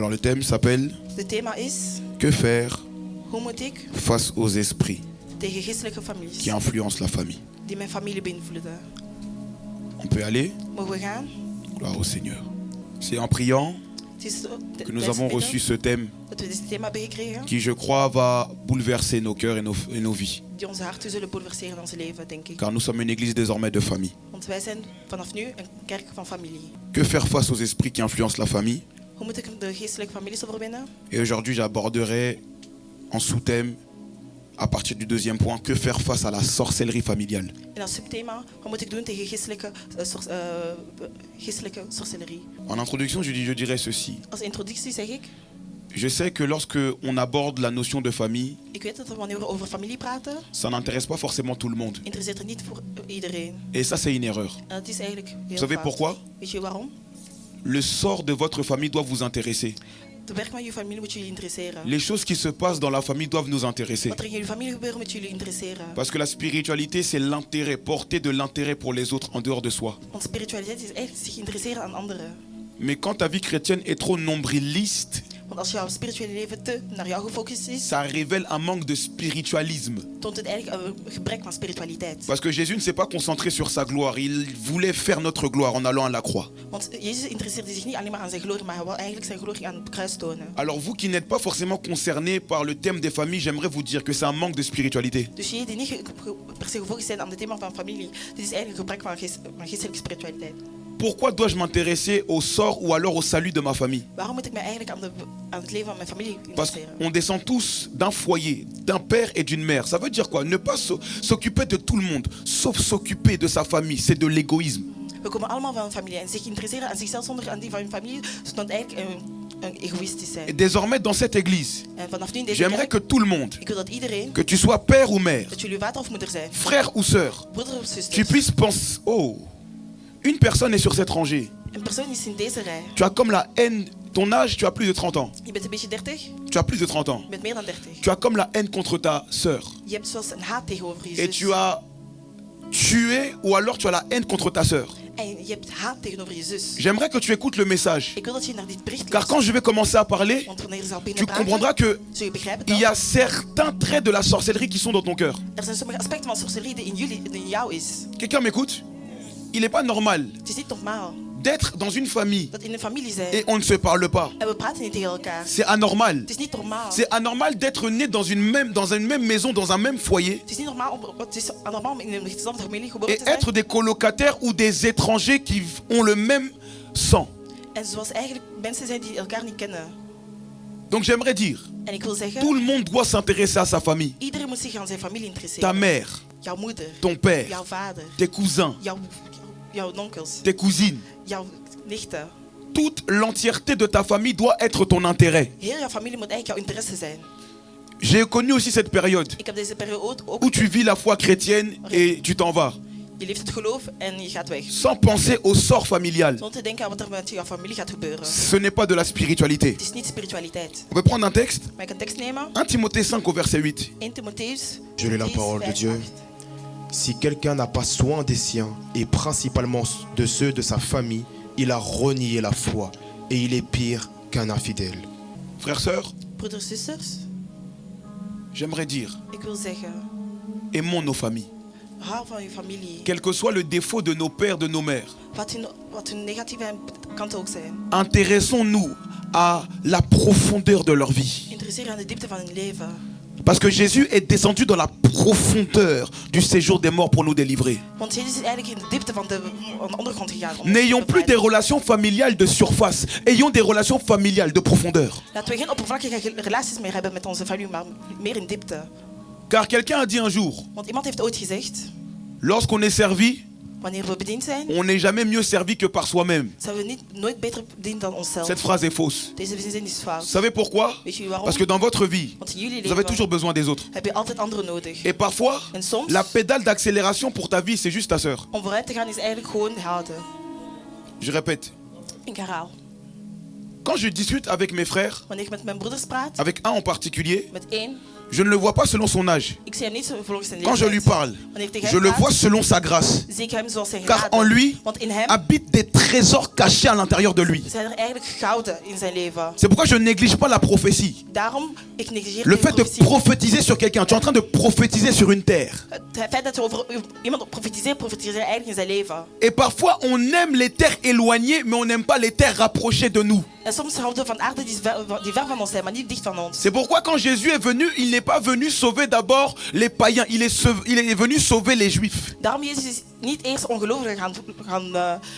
Alors le thème s'appelle Het thema is: Que faire hoe moet ik face aux esprits tegen geestelijke qui families influencent la famille? die mijn familie beïnvloeden? On peut aller? Mogen we gaan? Gloire au Seigneur. C'est en priant Het is que nous avons reçu ce thème dat we dit thema hebben gekregen, qui, je crois, va bouleverser nos cœurs et nos vies. die onze harten zullen bouleverseren in ons leven, denk ik. Car nous sommes une église désormais de famille. Want wij zijn vanaf nu een kerk van familie. Que faire face aux esprits qui influencent la famille? Hoe moet ik de geestelijke families overwinnen? Et aujourd'hui, j'aborderai en sous-thème, à partir du deuxième point, que faire face à la sorcellerie familiale. En als subthema: wat moet ik doen tegen geestelijke sorcellerie? En introduction, je dirais ceci. Als introductie zeg ik: Je sais que lorsque on aborde la notion de famille, ik weet dat wanneer we over familie praten, ça n'intéresse pas forcément tout le monde. interesseert het niet voor iedereen. Et ça, c'est une erreur. En dat is eigenlijk heel Vous savez fout. pourquoi? Weet je waarom? Le sort de votre famille doit vous intéresser. De werk van je familie moet jullie interesseren. Les choses qui se passent dans la famille doivent nous intéresser. Wat er in jullie familie gebeurt moet jullie interesseren. Parce que la spiritualité, c'est l'intérêt, porter de l'intérêt pour les autres en dehors de soi. Want spiritualiteit is eigenlijk zich interesseren aan anderen. Mais quand ta vie chrétienne est trop nombriliste, Want als jouw spirituele leven te naar jou gefocust is, ça révèle un manque de spiritualisme. toont het eigenlijk een gebrek van spiritualiteit. Parce que Jésus ne s'est pas concentré sur sa gloire, il voulait faire notre gloire en allant à la croix. Want Jezus interesseerde zich niet alleen maar aan zijn glorie, maar hij wil eigenlijk zijn glorie aan het kruis tonen. Alors vous qui n'êtes pas forcément concernés par le thème des familles, j'aimerais vous dire que c'est un manque de spiritualité. Dus jullie die niet per se gefocust zijn aan het thema van familie, dit is eigenlijk een gebrek van geestelijke spiritualiteit. Pourquoi dois-je m'intéresser au sort ou alors au salut de ma famille? Waarom moet ik mij eigenlijk aan het leven van mijn familie Parce interesseren? qu'on descend tous d'un foyer, d'un père et d'une mère. Ça veut dire quoi? Ne pas s'occuper de tout le monde, sauf s'occuper de sa famille. C'est de l'égoïsme. We komen allemaal van een familie en zich interesseren aan zichzelf zonder aan die van hun familie, zodat eigenlijk een egoïstisch zijn. Et désormais dans cette église, En vanaf nu in deze j'aimerais kerk, que tout le monde, ik wil dat iedereen, que tu sois père ou mère, dat jullie vader of moeder zijn, frère ou sœur, broeder of tu zuster. puisses penser, oh, une personne est sur cette rangée. Een persoon is in deze rij. Tu as comme la haine, ton âge, tu as plus de 30 ans. Je bent een beetje 30, Tu as plus de 30 ans. je bent meer dan 30. Tu as comme la haine contre ta sœur. Je hebt zoals een haat tegenover je Et zus. tu as tué ou alors tu as la haine contre ta sœur. En je hebt haat tegenover je zus. J'aimerais que tu écoutes le message. Ik wil dat je naar dit bericht Car luistert. quand je vais commencer à parler, Want wanneer je zal tu beginnen praten, comprendras que zul je begrijpen il dat y a certains traits de la sorcellerie qui sont dans ton cœur. er zijn sommige aspecten van sorcellerie die in jou is. Quelqu'un m'écoute? Il n'est pas normal Het is niet normaal d'être dans une famille dat in een familie zijn et on ne se parle pas. en we praten niet tegen elkaar. C'est anormal. Het is niet normaal. C'est anormal d'être né dans une même maison, dans un même foyer Het is niet normaal het is anormaal om in een dezelfde familie geboren et te zijn. être des colocataires ou des étrangers qui ont le même sang. En zoals eigenlijk mensen zijn die elkaar niet kennen. Donc j'aimerais dire, En ik wil zeggen, tout le monde doit s'intéresser à sa famille. iedereen moet zich aan zijn familie Ta interesseren. mère, Jouw moeder, ton père, jouw vader, tes cousins, jouw onkels, tes cousines. jouw nichten. Toute l'entièreté de ta famille doit être ton intérêt. Heel jouw familie moet eigenlijk jouw interesse zijn. J'ai connu aussi cette période Ik heb deze periode ook. où tu vis la foi chrétienne et tu t'en vas, Je leeft het geloof en je gaat weg. sans penser au sort familial. Zonder te denken aan wat er met jouw familie gaat gebeuren. Ce n'est pas de la spiritualité. Het is niet spiritualiteit. On peut prendre un texte, Mag ik een tekst nemen? 1 Timothée 5 au verset 8. 1 Timotheus. Je lis la parole de Dieu. Si quelqu'un n'a pas soin des siens, et principalement de ceux de sa famille, il a renié la foi, et il est pire qu'un infidèle. Frères, sœurs, Broeders, zusters, j'aimerais dire, ik wil zeggen, aimons nos familles. hou van je familie. Quel que soit le défaut de nos pères, de nos mères, Wat hun negatieve kanten ook zijn. intéressons-nous à la profondeur de leur vie. Interesseer je aan de diepte van hun leven. Parce que Jésus est descendu dans la profondeur du séjour des morts pour nous délivrer. Want Jezus is eigenlijk in de diepte van de ondergrond gegaan. om ons te N'ayons plus des bevrijden. relations familiales de surface, ayons des relations familiales de profondeur. Laten we geen oppervlakkige relaties meer hebben met onze familie, maar meer in diepte. Car quelqu'un a dit un jour, Want iemand heeft ooit gezegd, lorsqu'on est servi, wanneer we bediend zijn, on n'est jamais mieux servi que par soi-même. zijn we nooit beter bediend dan onszelf. Cette phrase est fausse. Deze zin is Vous fout. savez pourquoi? Weet jullie waarom? Parce que dans votre vie, Want in jullie vous avez leven toujours besoin des autres. heb je altijd anderen nodig. Et parfois, En soms, la pédale d'accélération pour ta vie, c'est juste ta sœur. om vooruit te gaan is eigenlijk gewoon houden. Je répète. Ik herhaal. Quand je discute avec mes frères, Wanneer ik met mijn broeders praat, avec un en particulier, met één, Je ne le vois pas selon son âge. Ik zie hem niet volgens zijn Quand je lui leeftijd. parle, Wanneer ik tegen je hem le praat, vois selon sa grâce. zie ik hem zoals zijn Car genade. en lui Want in hem habitent des trésors cachés à l'intérieur de lui. zijn er eigenlijk gouden in zijn leven. C'est pourquoi je ne néglige pas la prophétie. Daarom, ik negeer Le geen fait de profetie. prophétiser sur quelqu'un, tu es en train de prophétiser sur une terre. Het feit dat je over iemand profetiseert eigenlijk in zijn leven. Et parfois on aime les terres éloignées, mais on n'aime pas les terres rapprochées de nous. En soms houden we van aarde die ver van ons zijn, maar niet dicht van ons. C'est pourquoi quand Jésus est venu, il n'est pas venu sauver d'abord les païens, il est venu sauver les juifs. Daarom Jezus is niet eerst ongelovigen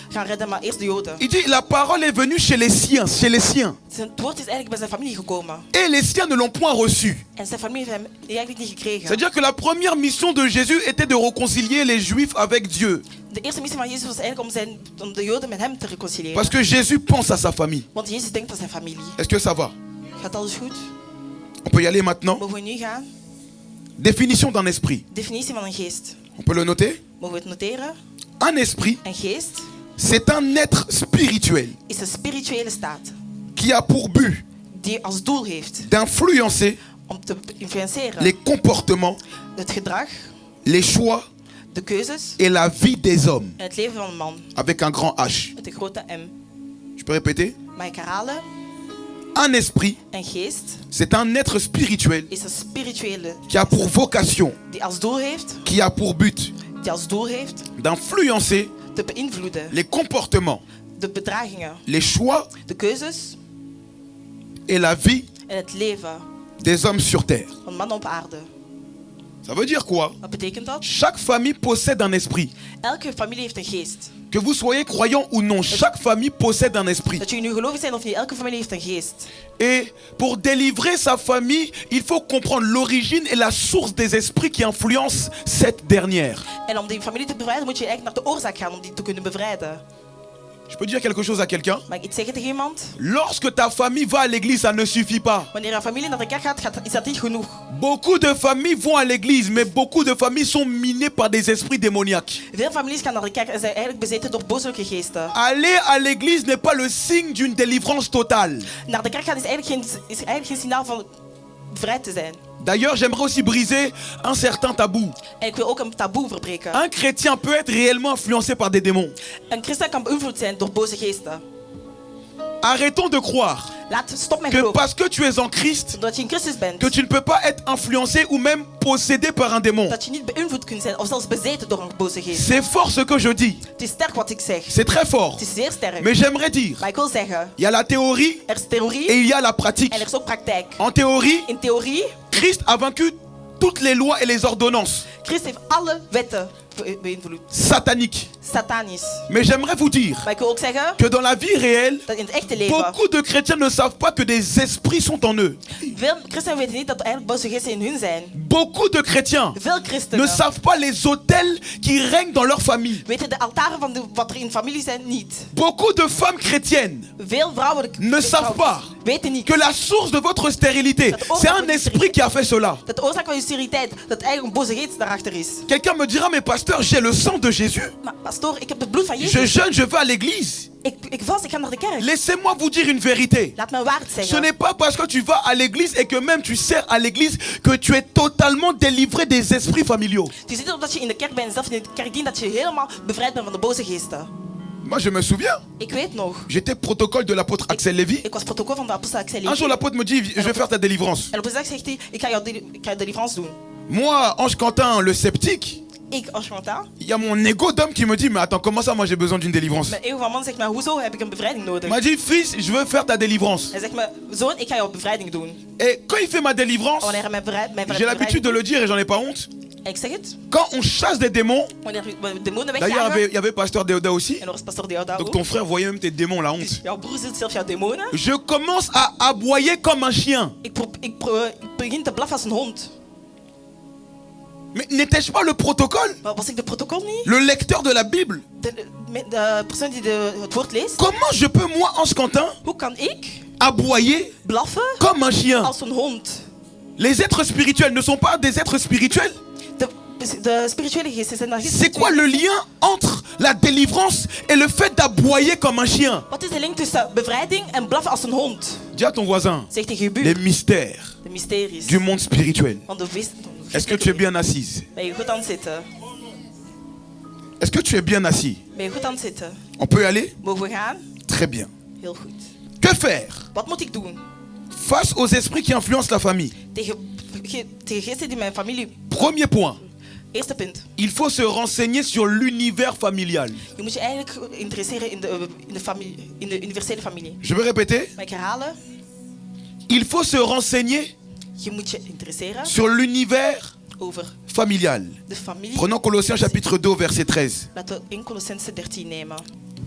gaan redden, maar eerst de Joden. Il dit la parole est venue chez les siens, Het woord is eigenlijk bij zijn familie gekomen. Et les siens ne l'ont point reçu. En zijn familie heeft hem eigenlijk niet gekregen. C'est-à-dire que la première mission de Jésus était de réconcilier les juifs avec Dieu. De eerste missie van Jezus was eigenlijk om de Joden met hem te reconciliëren. Parce que Jésus pense à sa famille. Want Jezus denkt aan zijn familie. Est-ce que ça va? Gaat alles goed? On peut y aller maintenant. Mogen we nu gaan? Définition d'un esprit. Definitie van een geest. On peut le noter? Mogen we het noteren? Un esprit, Een geest c'est un être spirituel is een spirituele staat qui a pour but die als doel heeft d'influencer om te influenceren les comportements, het gedrag, les choix de keuzes et la vie des hommes en het leven van een man avec un grand H. met een grote M. Je peux répéter? Mag ik herhalen? Un esprit, Een geest c'est un être spirituel is een spirituele qui a pour vocation, die als doel heeft, qui a pour but die als doel heeft d'influencer te beïnvloeden les comportements, de bedragingen, les choix de keuzes et la vie en het leven des hommes sur terre. van mannen op aarde. Ça veut dire quoi? Wat betekent dat? Chaque famille possède un esprit. Elke familie heeft een geest. Que vous soyez croyant ou non, chaque famille possède un esprit. Dat jullie nu gelovig zijn of niet, elke familie heeft een geest. Et pour délivrer sa famille, il faut comprendre l'origine et la source des esprits qui influencent cette dernière. En om die familie te bevrijden moet je eigenlijk naar de oorzaak gaan om die te kunnen bevrijden. Je peux dire quelque chose à quelqu'un? Mag ik iets zeggen tegen iemand? Lorsque ta famille va à l'église, ça ne suffit pas. Wanneer een familie naar de kerk gaat, is dat niet genoeg. Beaucoup de familles vont à l'église, mais beaucoup de familles sont minées par des esprits démoniaques. Veel families gaan naar de kerk en zijn eigenlijk bezeten door bozelijke geesten. Aller à l'église n'est pas le signe d'une délivrance totale. Naar de kerk gaan is eigenlijk geen signaal van vrij te zijn. D'ailleurs, j'aimerais aussi briser un certain tabou. En ik wil ook een taboe verbreken. Un chrétien peut être réellement influencé par des démons. Een christen kan beïnvloed zijn door boze geesten. Arrêtons de croire Stop met que geloven. parce que tu es en Christ, Omdat je in Christus bent, que tu ne peux pas être influencé ou même possédé par un démon. dat je niet beïnvloed kunt zijn of zelfs bezeten door een boze geest. C'est fort ce que je dis. Het is sterk wat ik zeg. C'est très fort. Het is zeer sterk. Mais j'aimerais dire, Maar ik wil zeggen, il y a la théorie er is theorie et il y a la pratique. en er is ook praktijk. En théorie, In theorie, Christ a vaincu toutes les lois et les ordonnances Christus heeft alle wetten beïnvloed. sataniques. Satanisch. Mais j'aimerais vous dire Maar ik wil ook zeggen que dans la vie réelle, dat in het echte leven beaucoup de chrétiens ne savent pas que des esprits sont en eux. veel christenen weten niet dat er eigenlijk boze geesten in hun zijn. Beaucoup de chrétiens Veel ne christenen savent pas les autels qui règnent dans leur famille. weten de altaren van wat er in familie zijn niet. Beaucoup de femmes chrétiennes Veel vrouwen ne savent pas weten niet que la source de votre stérilité, c'est un esprit qui a fait cela. dat de oorzaak van je steriliteit, dat eigenlijk een boze geest daarachter is. Quelqu'un me dira, mais pasteur, j'ai le sang de Jésus. Maar pastoor, ik heb het bloed van Je Jezus. jeûne, je vais à l'église. Ik vast, ik ga naar de kerk. Laissez-moi vous dire une vérité. Laat me een waarheid Ce zeggen. n'est pas parce que tu vas à l'église et que même tu sers à l'église que tu es totalement délivré des esprits familiaux. Het is niet omdat je in de kerk bent en zelf in de kerk dient dat je helemaal bevrijd bent van de boze geesten. Moi, je me souviens, Ik weet nog. j'étais protocole de l'apôtre Axel Lévy. Ik was protocol van de apostel Axel Un Lévy. jour, l'apôtre me dit, je vais faire ta délivrance. En op een dag zegt hij, ik ga je délivrance doen. Moi, Ange Quentin, le sceptique, Ik, als je wat il y a mon ego d'homme qui me dit, mais attends, comment ça, moi j'ai besoin d'une délivrance? mijn ego van man zegt, maar hoezo heb ik een bevrijding Il nodig? m'a dit, fils, je veux faire ta délivrance. Hij zegt me, zoon, ik ga jouw bevrijding doen. Et quand il fait ma délivrance, Wanneer hij mijn j'ai l'habitude de le dire et j'en ai pas honte. Ik zeg het. Quand on chasse des démons, Wanneer we demonen d'ailleurs, wegjagen. il y avait pasteur Déoda aussi. En er was pastor Deoda Donc ook. ton frère voyait même tes démons, la honte. Jouw broer ziet zelf jouw demonen. Je commence à aboyer comme un chien. Ik begin te blaffen als een hond. Mais n'étais-je pas le protocole? Maar was ik de protocol niet? Le lecteur de la Bible? De persoon die het woord leest. Comment je peux, moi, Ange Quentin, Hoe kan ik aboyer blaffen comme un chien? als een hond? Les êtres spirituels ne sont pas des êtres spirituels? de spirituele geesten zijn dan C'est quoi le lien entre la délivrance et le fait d'aboyer comme un chien? Wat is de link tussen bevrijding en blaffen als een hond? Dis à ton voisin, Zeg tegen je buur. les mystères De mysteries. du monde spirituel. Van de Est-ce que tu es bien assise? Ben je goed aan het zitten? Est-ce que tu es bien assis? Ben je goed aan het zitten? On peut y aller? Mogen we gaan? Très bien. Heel goed. Que faire Wat moet ik doen? face aux esprits qui influencent la famille? Tegen geesten die mijn familie... Premier point, Eerste punt. il faut se renseigner sur l'univers familial. Je moet je eigenlijk interesseren in de universele familie. Je vais répéter. Mag ik herhalen? Il faut se renseigner Je moet je interesseren sur l'univers over familial. de familie. Prenons Colossiens chapitre 2 verset 13. Laten we in Colossense 13 nemen.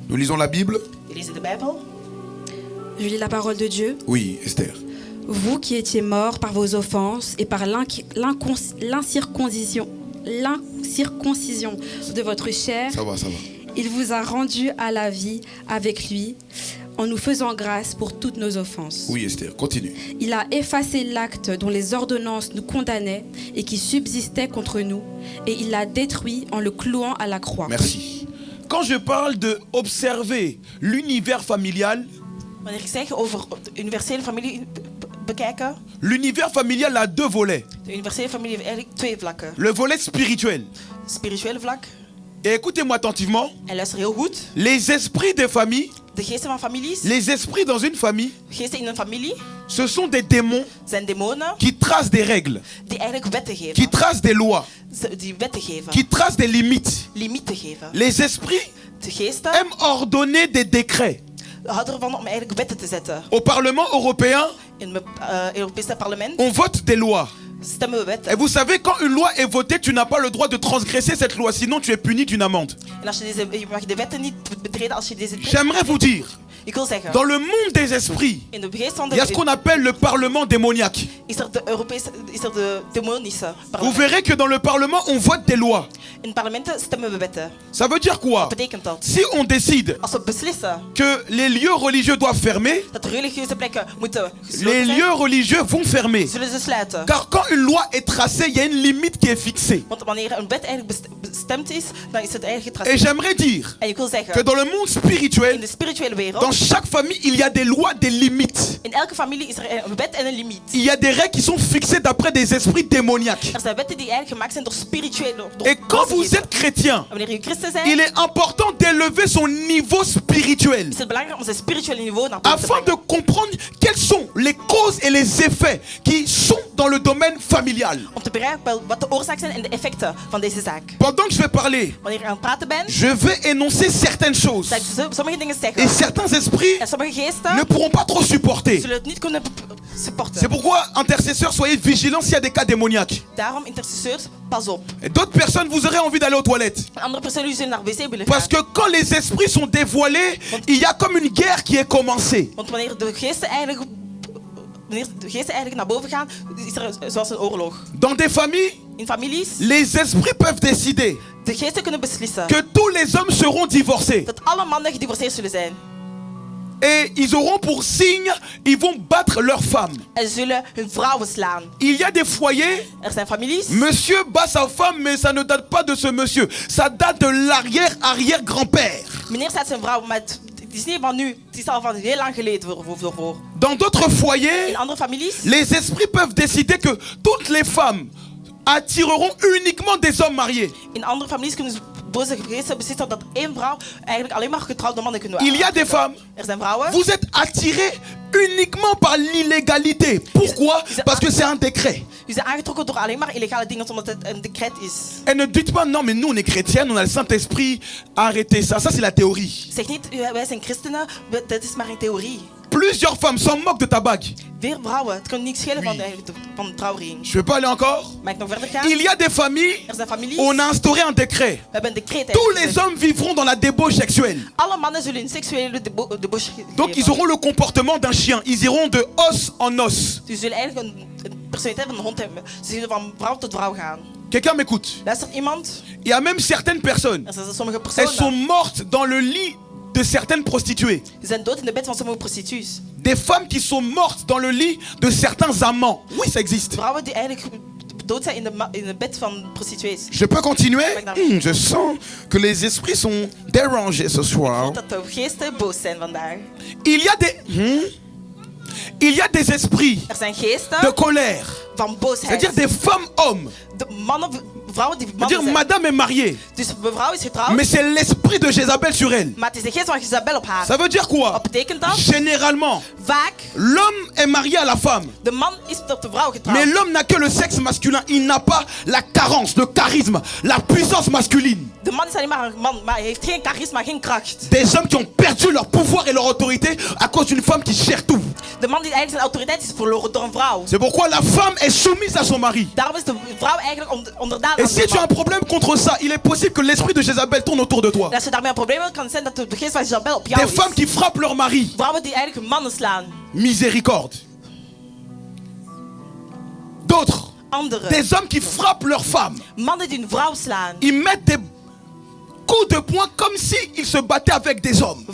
Nous lisons la Bible. We lezen de Bijbel. Je lis la parole de Dieu. Oui, Esther. Vous qui étiez morts par vos offenses et par l'incirconcision de votre chair, Ça va, ça va. il vous a rendus à la vie avec lui en nous faisant grâce pour toutes nos offenses. Oui, Esther, continue. Il a effacé l'acte dont les ordonnances nous condamnaient et qui subsistait contre nous, et il l'a détruit en le clouant à la croix. Merci. Quand je parle de observer l'univers familial, Wanneer ik zeg over de universele familie bekijken, l'univers familial a deux volets. de universele familie heeft eigenlijk twee vlakken. Le volet spirituel. Spirituele vlak. Et écoutez-moi attentivement, En luister heel goed. les esprits des familles, De geesten van families, les esprits dans une famille, geesten in een familie, ce sont des démons zijn demonen qui tracent des règles, die eigenlijk wetten qui geven. tracent des lois, Die wetten geven. qui tracent des limites. Limieten geven. Les esprits De geesten aiment ordonner des décrets. houden ervan om eigenlijk wetten te zetten. Au Parlement européen, In het Europese parlement on vote des lois. stemmen we Et wetten. vous savez, quand une loi est votée, tu n'as pas le droit de transgresser cette loi, sinon tu es puni d'une amende. En als je mag de wetten niet betreden als je deze... J'aimerais vous dire, Ik wil zeggen, dans le monde des esprits, in de geest van il y a ce qu'on appelle le Parlement démoniaque. is er de demonische Vous parlement. verrez que dans le Parlement, on vote des lois. In parlementen stemmen we wetten. Ça veut dire quoi? Wat betekent dat? Si on décide Als we beslissen que les lieux religieux doivent fermer, dat de religieuze plekken moeten les gesloten zijn, lieux religieux vont fermer. zullen ze sluiten. Car quand une loi est tracée, il y a une limite qui est fixée. Want wanneer een wet eigenlijk bestemd is, dan is het eigenlijk Et getraceerd. j'aimerais dire En ik wil que zeggen, dans le monde in spirituel, de spirituele wereld, dans chaque famille, il y a des lois, des limites. in elke familie is er een wet en een limiet. Il y a des règles qui sont fixées d'après des esprits démoniaques. Er zijn wetten die eigenlijk gemaakt zijn door spirituele... door Et quand vous geesten. êtes chrétien, En wanneer je christen bent, il est important d'élever son niveau spirituel is het belangrijk om zijn spirituele niveau naar boven te afin brengen. de comprendre quelles sont les causes et les effets qui sont dans le domaine familial. Om te begrijpen wat de oorzaak zijn en de effecten van deze zaak. Pendant que je vais parler, Wanneer je aan het praten bent, je vais énoncer certaines choses. zal ik sommige dingen Et zeggen. certains esprits En sommige geesten ne pourront pas trop supporter. zullen het niet kunnen C'est supporten. pourquoi, intercesseurs, soyez vigilants s'il y a des cas démoniaques. Daarom, intercesseurs, pas op. Et d'autres personnes, vous aurez envie d'aller aux toilettes. Een andere persoon die zullen naar wc willen Parce gaan. que quand les esprits sont dévoilés, il y a comme une guerre qui est commencée. Want wanneer de geesten eigenlijk naar boven gaan, is er zoals een oorlog. Dans des familles, In families, les esprits peuvent décider de geesten kunnen beslissen que tous les hommes seront divorcés. dat alle mannen gedivorceerd zullen zijn. Et ils auront pour signe, ils vont battre leurs femmes. En ze zullen hun vrouwen slaan. Il y a des foyers, Er zijn families. monsieur bat sa femme, mais ça ne date pas de ce monsieur. Ça date de l'arrière-arrière-grand-père. Meneer staat zijn vrouw, maar het is niet van nu. Het is al van heel lang geleden voor. Dans d'autres foyers, In andere families, les esprits peuvent décider que toutes les femmes attireront uniquement des hommes mariés. in andere families kunnen boze geesten beslissen dat één vrouw eigenlijk alleen maar getrouwde mannen kunnen Il y a des femmes, Er zijn vrouwen. vous êtes attirés uniquement par l'illégalité. Pourquoi? Parce que c'est un décret. Die zijn aangetrokken door alleen maar illegale dingen omdat het een decret is. Et ne dites pas, non mais nous on est chrétiens, on a le Saint-Esprit, arrêtez ça, ça c'est la théorie. Zeg niet, wij zijn christenen, dat is maar een theorie. Plusieurs femmes s'en moquent de ta bague. Weer vrouwen, het kan niet schelen van de trouwring. Je vais pas aller encore. Mag ik nog verder gaan? Il y a des familles, Er zijn families. on a instauré un décret. We hebben een decret. Tous les hommes vivront dans la débauche sexuelle. Alle mannen zullen een seksuele debauche Donc ils auront le comportement d'un chien. Ils iront de os en os. Ze zullen eigenlijk een personaliteit van een hond hebben. Ze zullen van vrouw tot vrouw gaan. Quelqu'un m'écoute. Luistert iemand? Il y a même certaines personnes. Er zijn sommige Elles sont personen mortes dans le lit de certaines prostituées. die zijn dood in de bed van sommige prostituees. Des femmes qui sont mortes dans le lit de certains amants. Oui, ça existe. Vrouwen die eigenlijk dood zijn in het bed van prostituees. Je peux continuer? Je sens que les esprits sont dérangés ce soir. Dat de geesten boos zijn vandaag. Il y a des esprits Er zijn geesten de colère. van boosheid. C'est-à-dire des femmes-hommes. De mannen, vrouwen die C'est-à-dire mannen zijn. madame est mariée. Dus mevrouw is getrouwd, Mais c'est l'esprit de Jézabel sur elle. maar het is de geest van Jezabel op haar. Ça veut dire quoi? Wat betekent dat? Généralement, Vaak, l'homme est marié à la femme. de man is tot de vrouw getrouwd. Mais l'homme n'a que le sexe masculin. Il n'a pas la carence, le charisme, la puissance masculine. De man is alleen maar een man, maar hij heeft geen charisma, geen kracht. Des hommes qui ont perdu leur pouvoir et leur autorité à cause d'une femme qui gère tout. De man die eigenlijk zijn autoriteit is verloren door een vrouw. C'est pourquoi la femme est soumise à son mari. Daarom is de vrouw eigenlijk onderdaan Et aan si de tu as un man. problème contre ça, il est possible que l'esprit de Jézabel tourne autour de toi. En als je daarmee een probleem hebt, kan het zijn dat de geest van Jezabel op jou Des is. femmes qui frappent leur mari. Vrouwen die eigenlijk hun mannen slaan. Miséricorde. D'autres. Anderen. Des hommes qui frappent leur femme. Mannen die een vrouw slaan. Ils mettent des coups de poing comme s'ils se battaient avec des hommes.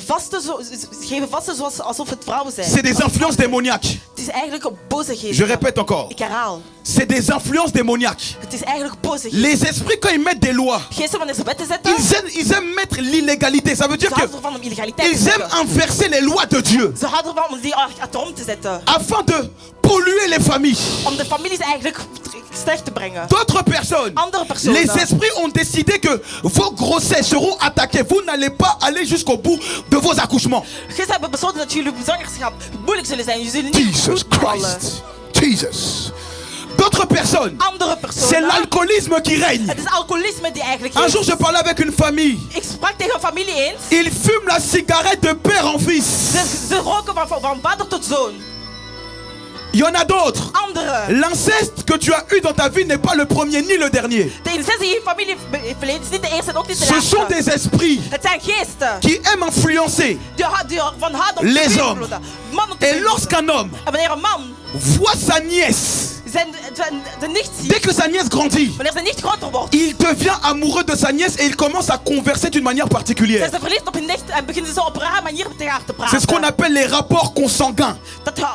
Geven vasten alsof het vrouwen zijn. C'est des influences démoniaques. Het is eigenlijk een boze geest. Je répète encore. Ik herhaal. C'est des influences démoniaques. Het is eigenlijk boze geest. Les esprits, quand ils mettent des lois, Geesten wanneer ze wetten zetten. ils aiment mettre l'illégalité. Ça veut dire Ze que houden ervan om illegaliteit te ils aiment zetten. inverser les lois de Dieu Ze houden ervan om die achterom te zetten. afin de polluer les familles. Om de families eigenlijk slecht te brengen. D'autres personnes, Andere personen. les esprits ont décidé que vos grossesses seront attaquées. Vous n'allez pas aller jusqu'au bout de vos accouchements. Geesten hebben besloten dat jullie zwangerschap moeilijk zullen zijn. Jullie zullen niet Jesus goed vallen. Christ. Jesus. D'autres personnes, Andere c'est personen. l'alcoolisme qui règne. Het is alcoholisme die eigenlijk Un is. jour, je parlais avec une famille. Ik sprak tegen een familie eens. Ils fument la cigarette de père en fils. Ze roken van vader tot zoon. Il y en a d'autres. Anderen. L'inceste que tu as eu dans ta vie n'est pas le premier ni le dernier. De incest die je familie heeft verleden is niet de eerste en ook niet de Ce sont laatste. des esprits Het zijn geesten qui aiment influencer. die van houden om Les te hommes. beïnvloeden. Mannen te Et beïnvloeden. lorsqu'un homme En wanneer een man voit sa nièce, de nicht ziet, dès que sa nièce grandit, wanneer zijn nicht groter wordt, il devient amoureux de sa nièce et il commence à converser d'une manière particulière. zijn ze verliefd op hun nicht en beginnen ze op een rare manier tegen haar te praten. C'est ce qu'on appelle les rapports consanguins.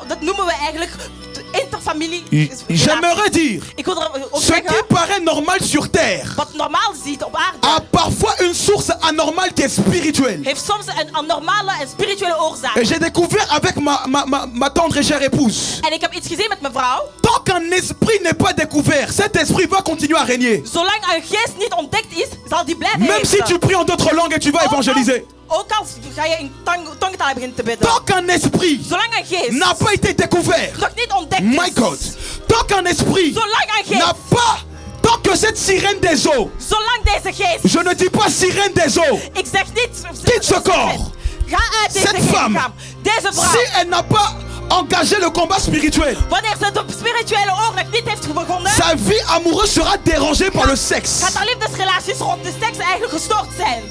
Dat noemen we eigenlijk interfamilie. J'aimerais dire, Ik wil er ook ce qui zeggen, paraît normal sur terre wat normaal ziet op aarde, a parfois une source anormale qui est spirituelle. heeft soms een normale en spirituele oorzaak. Et j'ai découvert avec ma tendre et chère épouse, En ik heb iets gezien met mijn vrouw. tant qu'un esprit n'est pas découvert, cet esprit va continuer à régner. Zolang een geest niet ontdekt is, zal die blijven Même si heersen. tu pries en d'autres langues et tu vas évangéliser. Ook al ga je in tongentaal beginnen te bidden. Tant qu'un esprit Zolang een geest n'a pas été découvert, nog niet ontdekt is. my God, tant qu'un esprit Zolang een geest. n'a pas, tant que cette sirène des eaux, Zolang deze geest. je ne dis pas sirène des eaux, Ik zeg niet. quitte ce corps, Ga uit deze cette geest femme, gaan. Deze vrouw. si elle n'a pas engagé le combat spirituel, Wanneer ze de spirituele oorlog niet heeft begonnen, sa vie amoureuse sera dérangée par le sexe. gaat haar liefdesrelaties rond de seks eigenlijk gestoord zijn.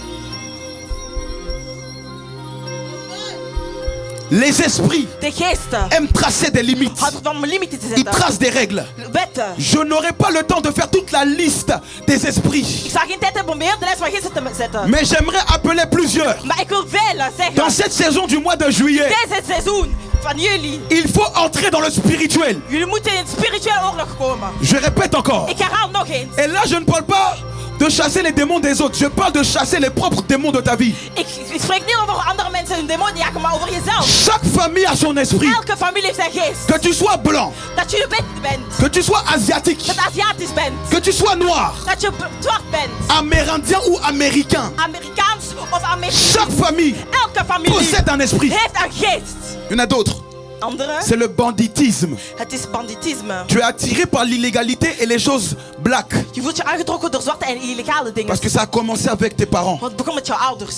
Les esprits De geesten aiment tracer des limites. houden van limieten te Ils zetten. tracent des règles. Wetten. Je n'aurai pas le temps de faire toute la liste des esprits. Ik zal geen tijd hebben om heel de lijst van geesten te zetten. Mais j'aimerais appeler plusieurs. Maar ik wil velen zeggen. Dans cette saison du mois de juillet, Deze seizoen van jullie. il faut entrer dans le spirituel. Jullie moeten in het spirituele oorlog komen. Je répète encore. Ik herhaal nog eens. Et là, je ne parle pas de chasser les démons des autres. Je parle de chasser les propres démons de ta vie. Ik spreek niet over andere mensen hun demonen jagen, maar over jezelf. Chaque famille a son esprit. Elke familie heeft zijn geest. Que tu sois blanc, Dat je wit bent. que tu sois asiatique, Dat je Aziatisch bent. que tu sois noir, Dat je zwart bent. amérindien ou américain. Amerikaans of Amerikaans. Chaque famille Elke familie possède un esprit. heeft een geest. Il y en a d'autres. Andere, C'est le banditisme. het is banditisme. Tu es attiré par l'illégalité et les choses black. Je voelt je aangetrokken door zwarte en illegale dingen. Parce que ça a commencé avec tes parents. Want het begon met jouw ouders.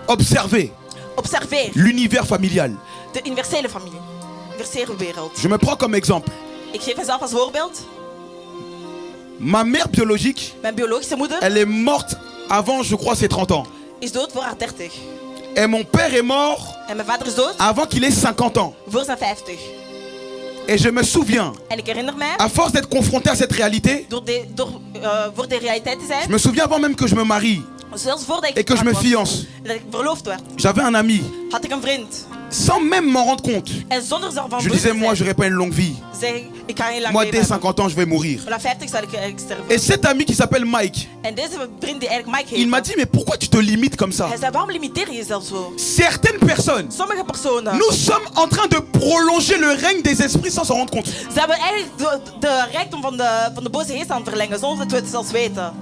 Observez Observeer l'univers familial. de universele familie. Universele wereld. Je me prends comme exemple. Ik geef mezelf als voorbeeld. Ma mère biologique, Mijn biologische moeder elle est morte avant, je crois, ses 30 ans. is dood voor haar 30. Et mon père est mort En mijn vader is dood avant qu'il ait 50 ans. voor zijn 50. Et je me souviens, En ik herinner mij, à force d'être confronté à cette réalité, voor de realiteit te je zijn, me souviens avant même que je me marie zelfs voordat ik et que je me getrouwd was, fiance, en dat ik verloofd werd, j'avais un ami. had ik een vriend. Sans même m'en rendre compte, En zonder ze ervan je bewust disais, te moi, zijn, j'aurais pas une longue vie. zeggen, ik kan geen lang Moi, leven dès hebben. 50 ans, je vais mourir. Maar na 50 zal ik sterven. Et cet ami qui s'appelle Mike, En deze vriend die eigenlijk Mike il heet, m'a dit, mais pourquoi tu te limites comme ça? hij zei, waarom limiteer je jezelf zo? Certaines personnes, Sommige personen, nous sommes en train de prolonger le règne des esprits sans s'en rendre compte. ze hebben eigenlijk de rijkdom van de boze geest aan het verlengen, zonder dat we het zelfs weten.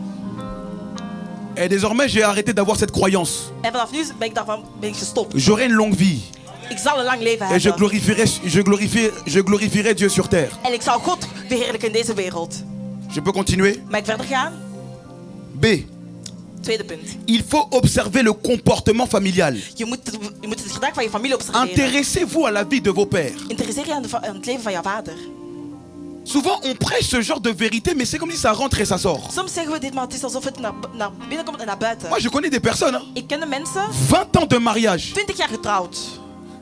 Et désormais, j'ai arrêté d'avoir cette croyance. En vanaf nu ben ik gestopt. J'aurai une longue vie. Ik zal een lang leven Et hebben. je glorifierai Dieu sur terre. En ik zal God verheerlijken in deze wereld. Je peux continuer? Mag ik verder gaan? B. Tweede punt. Il faut observer le comportement familial. Je moet het gedrag van je familie observeren. Intéressez-vous à la vie de vos pères. Interesseer je aan het leven van je vader. Souvent, on prêche ce genre de vérité, mais c'est comme si ça rentre et ça sort. Soms zeggen we dit, maar het is alsof het naar binnen komt en naar buiten. Moi, je connais des personnes, hein. Ik ken de mensen, 20 ans de mariage. 20 jaar getrouwd.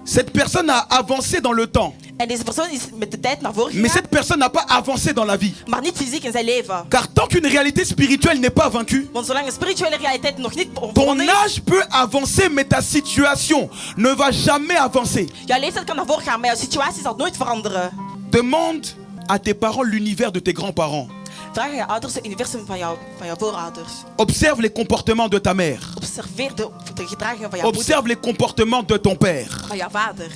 Cette personne a avancé dans le temps. En deze persoon is met de tijd naar voren Mais gegaan, cette personne n'a pas avancé dans la vie. maar niet fysiek in zijn leven. Car tant qu'une réalité spirituelle n'est pas vaincue, Want zolang een spirituele realiteit nog niet ton overwonnen is, âge peut avancer, mais ta situation ne va jamais avancer. jouw leeftijd kan naar voren gaan, maar jouw situatie zal nooit veranderen. Demande à tes parents l'univers de tes grands-parents. Vraag aan je ouders het universum van jouw voorouders. Observe les comportements de ta mère. Observeer de gedragingen van jouw moeder, Observe les comportements de ton père. van jouw vader.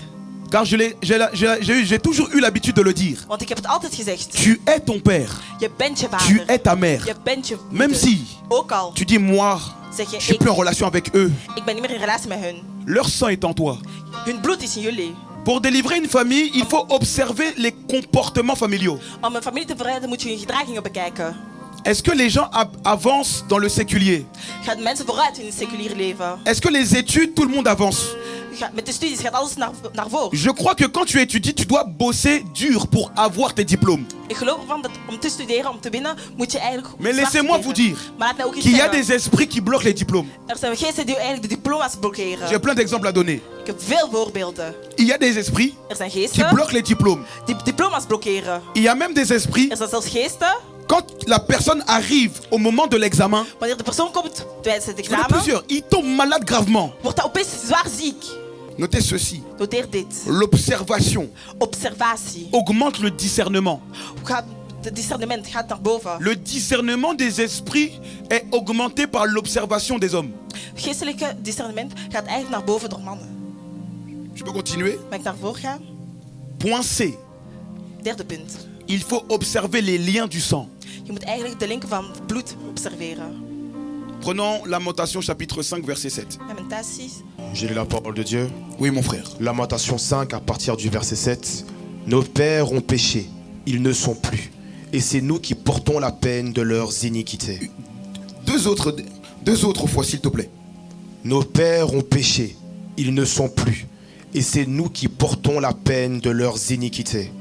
Car j'ai toujours eu l'habitude de le dire. Want ik heb het altijd gezegd. Tu es ton père. Je bent je Tu vader. es ta mère. Je bent je Même moeder. si Ook al tu dis, moi, zeg je, je suis plus en relation avec eux. ik ben niet meer in relatie met hun. Leur sang est en toi. Hun bloed is in jullie. Pour délivrer une famille, il faut observer les comportements familiaux. Om een familie te verrijden moet je hun gedragingen bekijken. Est-ce que les gens avancent dans le séculier? Gaat mensen vooruit in het seculiere leven? Est-ce que les études, tout le monde avance? Met de studies gaat alles naar voren. Je crois que quand tu étudies, tu dois bosser dur pour avoir tes diplômes. Ik geloof ervan dat om te studeren, om te winnen, moet je eigenlijk... Mais zwart laissez-moi geven. vous dire Maar laat mij ook iets qu'il y a zeggen. des esprits qui bloquent les diplômes. Er zijn geesten die eigenlijk de diploma's blokkeren. J'ai plein d'exemples à donner. Ik heb veel voorbeelden. Il y a des esprits Er zijn qui geesten bloquent les diplômes. die diploma's blokkeren. Il y a même des esprits, Er zijn zelfs geesten, quand la personne arrive au moment de l'examen, wanneer de persoon komt tijdens het il y en a examen, plusieurs, ils tombent malades gravement. wordt hij opeens zwaar ziek. Notez ceci, Noteer dit. l'observation Observatie. augmente le discernement. Het discerniment gaat naar boven. Le discernement des esprits est augmenté par l'observation des hommes. Geestelijke discerniment gaat eigenlijk naar boven door mannen. Je peux continuer? Mag ik naar voren gaan? Point C. Derde punt. Il faut observer les liens du sang. Je moet eigenlijk de linken van het bloed observeren. Prenons Lamentation chapitre 5 verset 7. Lamentaties. J'ai lu la parole de Dieu. Oui mon frère. Lamentation 5 à partir du verset 7. Nos pères ont péché, ils ne sont plus. Et c'est nous qui portons la peine de leurs iniquités. Deux autres fois s'il te plaît. Nos pères ont péché, ils ne sont plus. Et c'est nous qui portons la peine de leurs iniquités.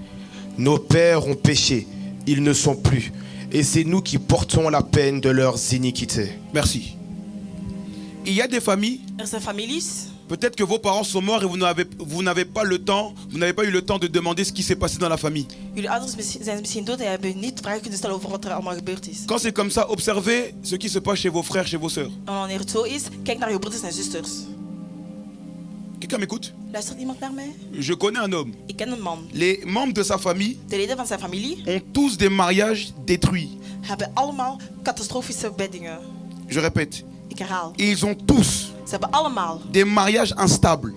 Nos pères ont péché, ils ne sont plus. Et c'est nous qui portons la peine de leurs iniquités. Merci. Il y a des familles, Er zijn families. peut-être que vos parents sont morts et vous n'avez pas eu le temps de demander ce qui s'est passé dans la famille. Jullie ouders zijn misschien dood en hebben niet vragen kunnen stellen over wat er allemaal gebeurd is. Quand c'est comme ça, observez ce qui se passe chez vos frères, chez vos sœurs. En wanneer het zo is, kijk naar je broeders en zusters. Quelqu'un m'écoute? Luistert iemand naar mij? Je connais un homme. Ik ken een man. Les membres de sa famille De leden van zijn familie ont tous des mariages détruits. hebben allemaal catastrofische weddingen. Je répète, Ik herhaal. ils ont tous Ze hebben allemaal des mariages instables.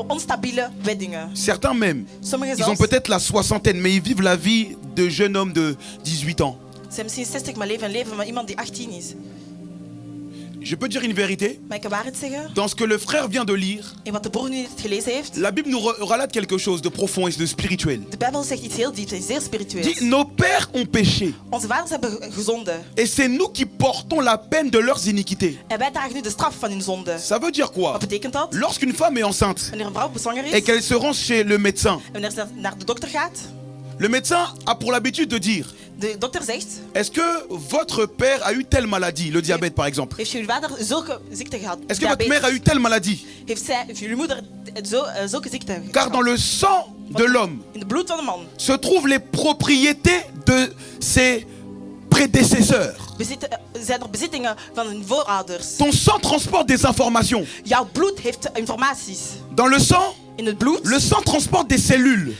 onstabiele weddingen. Certains même, Sommigen ils ont zelfs peut-être la soixantaine, mais ils vivent la vie de jeunes hommes de 18 ans. zijn misschien 60, maar leven een leven van iemand die 18 is. Je peux dire une vérité? Maar ik kan waarheid zeggen. Dans ce que le frère vient de lire, En wat de broer nu net gelezen heeft. la Bible nous relate quelque chose de profond et de spirituel. De Bijbel zegt iets heel dieps en zeer spiritueels. Dit, nos pères ont péché. Onze vaders hebben gezonden. Et c'est nous qui portons la peine de leurs iniquités. En wij dragen nu de straf van hun zonde. Ça veut dire quoi? Wat betekent dat? Lorsqu'une femme est enceinte Wanneer een vrouw bezwanger et is qu'elle se rend chez le médecin, en wanneer ze naar de dokter gaat, le médecin a pour l'habitude de dire: de dokter zegt: est-ce que votre père a eu telle maladie, le diabète par exemple? heeft jullie vader zulke ziekte gehad? Est-ce que votre mère a eu telle maladie? Heeft jullie moeder zulke ziekte Car gehad? dans le sang de l'homme In het bloed van de man se trouvent les propriétés de ses prédécesseurs. zijn er bezittingen van hun voorouders. Ton sang transporte des informations. Jouw bloed heeft informaties. Dans le sang, In het bloed le sang transporte des cellules.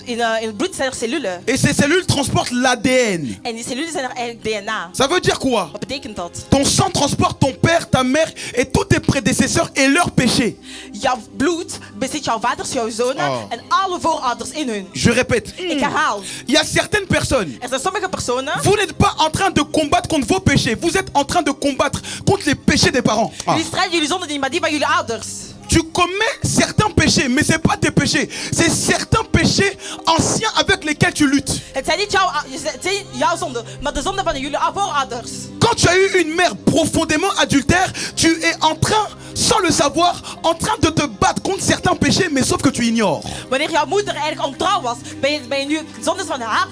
In het bloed zijn er cellen. Et ces cellules transportent l'ADN. En die cellen zijn er eigenlijk DNA. Ça veut dire quoi? Wat betekent dat? Ton sang transporte ton père, ta mère et tous tes prédécesseurs et leurs péchés. Jouw bloed bezit jouw vaders, jouw zonen en alle voorouders in hun. Je répète. Ik herhaal. Il y a certaines personnes. Er zijn sommige personen. Vous n'êtes pas en train de combattre contre vos péchés. Vous êtes en train de combattre contre les péchés des parents. Jullie strijden jullie zonden niet, maar die van jullie ouders. Tu commets certains péchés, mais ce n'est pas tes péchés. C'est certains péchés anciens avec lesquels tu luttes. Het zijn niet jouw zonden, maar de zonden van jullie voorouders. Quand tu as eu une mère profondément adultère, tu es en train, sans le savoir, en train de te battre contre certains péchés, mais sauf que tu ignores. Wanneer jouw moeder eigenlijk ontrouw was, ben je nu zondes van haar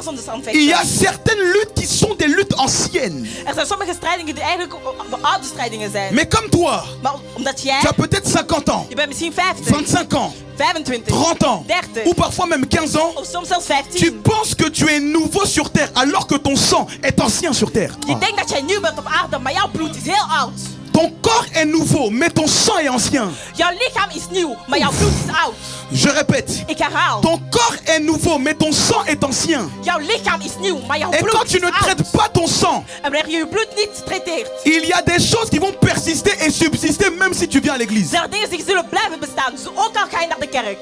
zondes aan het Il y a vechten. certaines luttes qui sont des luttes anciennes. Er zijn sommige strijdingen die eigenlijk oude strijdingen zijn. Mais comme toi, Maar omdat jij, tu as peut-être 50 ans, je bent misschien 50, 25 ans, 25, 30 ans, 30, ou parfois même 15 ans. of soms zelfs Tu 15. penses que tu es nouveau sur terre alors que ton sang est ancien sur terre. Je denkt dat jij nieuw bent op aarde, maar jouw bloed is heel oud. Ton corps est nouveau, mais ton sang est ancien. Jouw lichaam is nieuw, maar jouw bloed is oud. Je répète. Ik herhaal. Ton corps est nouveau, mais ton sang est ancien. Jouw lichaam is nieuw, maar jouw Et bloed quand tu is ne oud. traites pas ton sang, En wanneer je je bloed niet traiteert, il y a des choses qui vont persister et subsister même si tu viens à l'église. zijn er dingen die zullen blijven bestaan. Dus ook al ga je naar de kerk.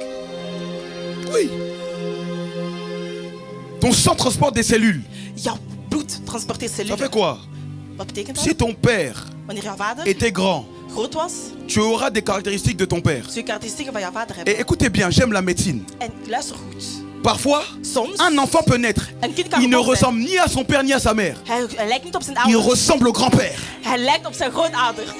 Oui. Ton sang transporte des cellules. Jouw bloed transporteert Ça cellen. fait quoi? Wat betekent dat? Si ton père Wanneer jouw vader était grand, groot was, tu auras des caractéristiques de ton père. zul je karakteristieken van jouw vader hebben. Et écoutez bien, j'aime la médecine. En luister goed. Parfois, Soms, un enfant peut naître. een kind kan Il ne geboren zijn. ressemble ni à son père ni à sa mère. Hij lijkt niet op zijn Il ouders. ressemble au grand-père. Hij lijkt op zijn grootouders.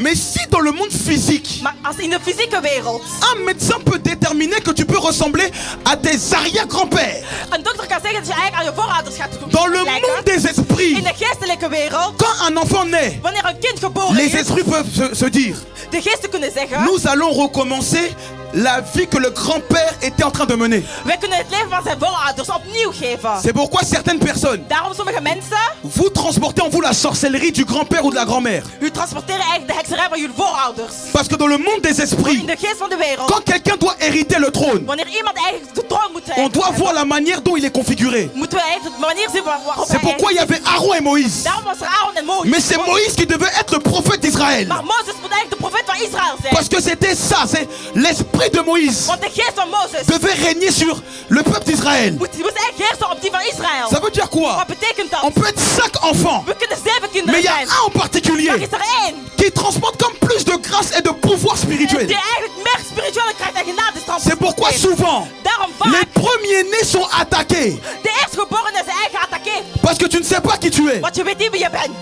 Mais si dans le monde physique, Maar als in de fysieke wereld un médecin peut déterminer que tu peux ressembler à tes arrière-grands-pères, een dokter kan zeggen dat je eigenlijk aan je voorouders gaat dans le lijken. monde des esprits, In de geestelijke wereld, quand un enfant naît, wanneer een kind geboren les is, esprits peuvent se dire, de geesten kunnen zeggen, nous allons recommencer la vie que le grand-père était en train de mener. wij kunnen het leven van zijn voorouders opnieuw geven. C'est pourquoi certaines personnes, Daarom sommige mensen, vous transportez en vous la sorcellerie du grand-père ou de la grand-mère. u transporteren eigenlijk de hekserij van jullie voorouders. Parce que dans le monde des In esprits, de geest van de wereld, quand quelqu'un doit hériter le trône, wanneer iemand eigenlijk de troon moet on hebben, doit voir la manière dont il est configuré. moeten we eigenlijk de manier zien waarop C'est pourquoi il y avait Aaron et Moïse. Daarom was er Aaron en Mozes. Mais c'est Moïse qui devait être le prophète d'Israël. Maar Mozes moet eigenlijk de profeet van Israël zijn. Parce que c'était ça, c'est l'esprit de Moïse Want de geest van Mozes devait régner sur le peuple d'Israël. moest eigenlijk heersen op die van Israël. Ça veut dire quoi? Wat betekent dat? On peut être 5 enfants, We kunnen 7 mais kinderen il y a zijn. un en particulier Maar is er één qui transporte comme plus de grâce et de pouvoir spirituel. die eigenlijk meer spirituele kracht en genade is. C'est pourquoi souvent Daarom les vaak premiers-nés sont attaqués de eerstgeborenen zijn eigen attaqueerd. parce que tu ne sais pas qui tu es. Want je weet niet wie je bent.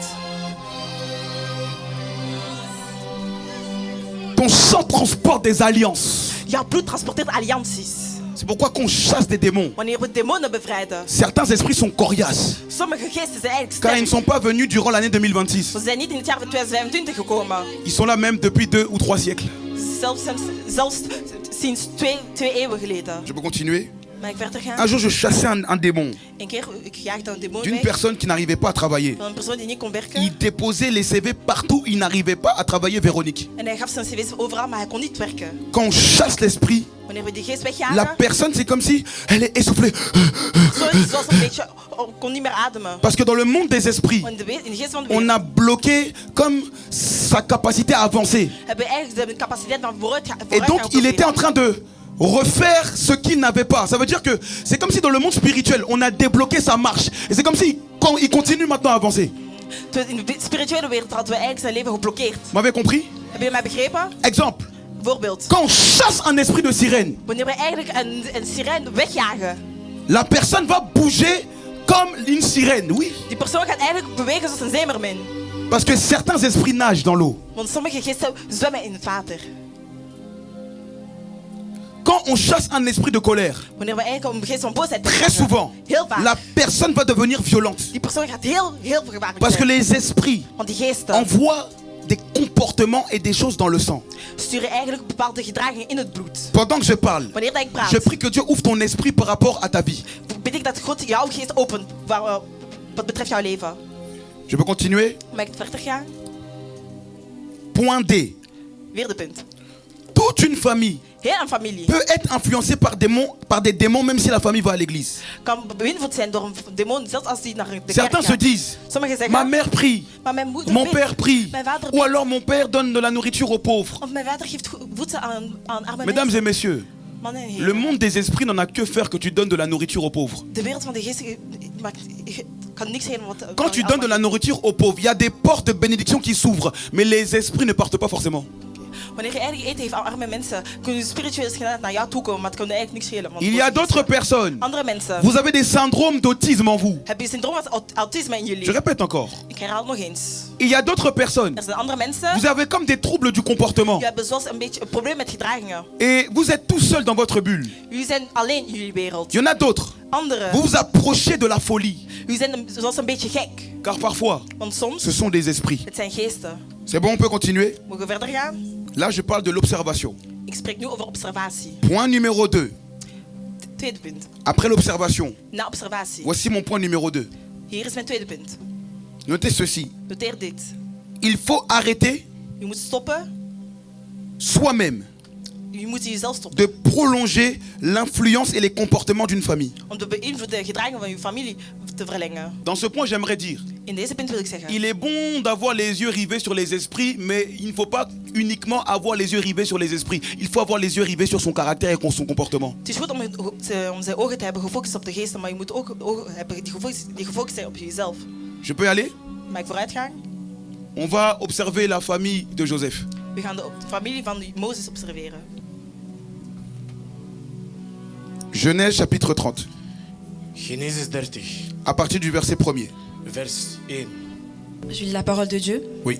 Ton sang transporte des alliances. Jouw bloed transporteert allianties. C'est pourquoi qu'on chasse des démons. Wanneer we demonen bevrijden. Certains esprits sont coriaces Sommige geesten zijn eigenlijk car ils ne sterk. sont pas venus durant l'année 2026. Ze zijn niet in het jaar van 2025 gekomen. Ils sont là même depuis 2 ou 3 siècles. Zelfs sinds twee eeuwen geleden. Je peux continuer? Mag ik verder gaan? Un jour, je chassais un démon Een keer ik jaagde een demon d'une weg. personne qui n'arrivait pas à travailler. Van een persoon die niet kon werken. Il déposait les CV partout, il n'arrivait pas à travailler, Véronique. En hij gaf zijn cv's overal, maar hij kon niet werken. Quand on chasse l'esprit, Wanneer we die geest la wegjagen, personne, c'est comme si elle est essoufflée. zoals een beetje, kon niet meer ademen. Parce que dans le monde des esprits, Want in de geest van de on wereld a bloqué comme sa capacité à avancer. hebben we eigenlijk de capaciteit van vooruit Et donc, il était en train de refaire ce qu'il n'avait pas. Ça veut dire que c'est comme si dans le monde spirituel, on a débloqué sa marche. Et c'est comme si il continue maintenant à avancer. In de spirituele wereld hadden we eigenlijk zijn leven geblokkeerd. Vous m'avez compris? Heb je mij begrepen? Exemple, Voorbeeld. quand on chasse un esprit de sirène, Wanneer we eigenlijk een sirene wegjagen, la personne va bouger comme une sirène, oui. die persoon gaat eigenlijk bewegen zoals een zeemermin. Parce que certains esprits nagent dans l'eau. Want sommige geesten zwemmen in het water. Quand on chasse un esprit de colère, Wanneer we eigenlijk een geest van boosheid très wegjagen, souvent, heel vaak, la personne va devenir violente. die persoon gaat heel gevaarlijk Parce que zijn. les esprits Want die geesten envoient des comportements et des choses dans le sang. sturen eigenlijk bepaalde gedragingen in het bloed. Pendant que je parle, Wanneer dat ik praat, je prie que Dieu ouvre ton esprit par rapport à ta vie. bid ik dat God jouw geest opent wat betreft jouw leven. Je peux continuer? Mag ik verder gaan? Point D. Vierde punt. Tout Toute une famille Heel een familie peut être influencée par des démons même si la famille va à l'église. kan beïnvloed zijn door een demon, zelfs als die naar de kerk Certains se gaat. disent, Sommigen zeggen, ma mère prie, maar mijn moeder mon bidt. père prie, Mijn vader ou bidt. alors mon père donne de la nourriture aux pauvres. Of mijn vader geeft voedsel aan arme Mesdames mensen. et messieurs, Mannen en le heren. monde des esprits n'en a que faire que tu donnes de la nourriture aux pauvres. De wereld van de geest kan niks zijn wat... Quand tu donnes de la nourriture aux pauvres, il y a des portes de bénédiction qui s'ouvrent, mais les esprits ne partent pas forcément. Wanneer je eigenlijk eten geeft aan arme mensen, kunnen spiritueel genade naar jou toe komen, maar het kan eigenlijk niks schelen. want Il y a d'autres personnes. andere mensen Vous avez des syndromes d'autisme en vous. hebben syndroom van autisme in Je jullie. répète encore. Ik herhaal het nog eens. Il y a d'autres personnes. Er zijn andere mensen Vous avez comme des troubles du comportement. die hebben zoals een beetje een probleem met gedragingen. Et vous êtes tout seul dans votre bulle. Jullie zijn alleen in jullie wereld. Il y en a d'autres. Anderen, Vous vous approchez de la folie. jullie zijn zoals een beetje gek. Car parfois, Want soms, ce sont des esprits. het zijn geesten. C'est bon, on peut continuer. Mogen we verder gaan? Là, je parle de l'observation. Ik spreek nu over observatie. Point numéro 2. Tweede punt. Après l'observation, Na observatie. voici mon point numéro 2. Hier is mijn tweede punt. Notez ceci. Noteer dit. Il faut arrêter Je moet stoppen. soi-même Je moet jezelf stoppen. de prolonger l'influence et les comportements d'une famille. Om de beïnvloede gedragingen van je familie te verlengen. Dans ce point, j'aimerais dire, In deze punt wil ik zeggen. il est bon d'avoir les yeux rivés sur les esprits, mais il ne faut pas uniquement avoir les yeux rivés sur les esprits. Il faut avoir les yeux rivés sur son caractère et son comportement. Het is goed om zijn ogen te hebben gefocust op de geesten, maar je moet ook ogen hebben die gefocust zijn op jezelf. Je peux y aller? Mag ik vooruit gaan? On va observer la famille de Joseph. We gaan de familie van Mozes observeren. Genèse chapitre 30, Genesis 30, à partir du verset 1er. vers 1. Je lis la parole de Dieu. Oui.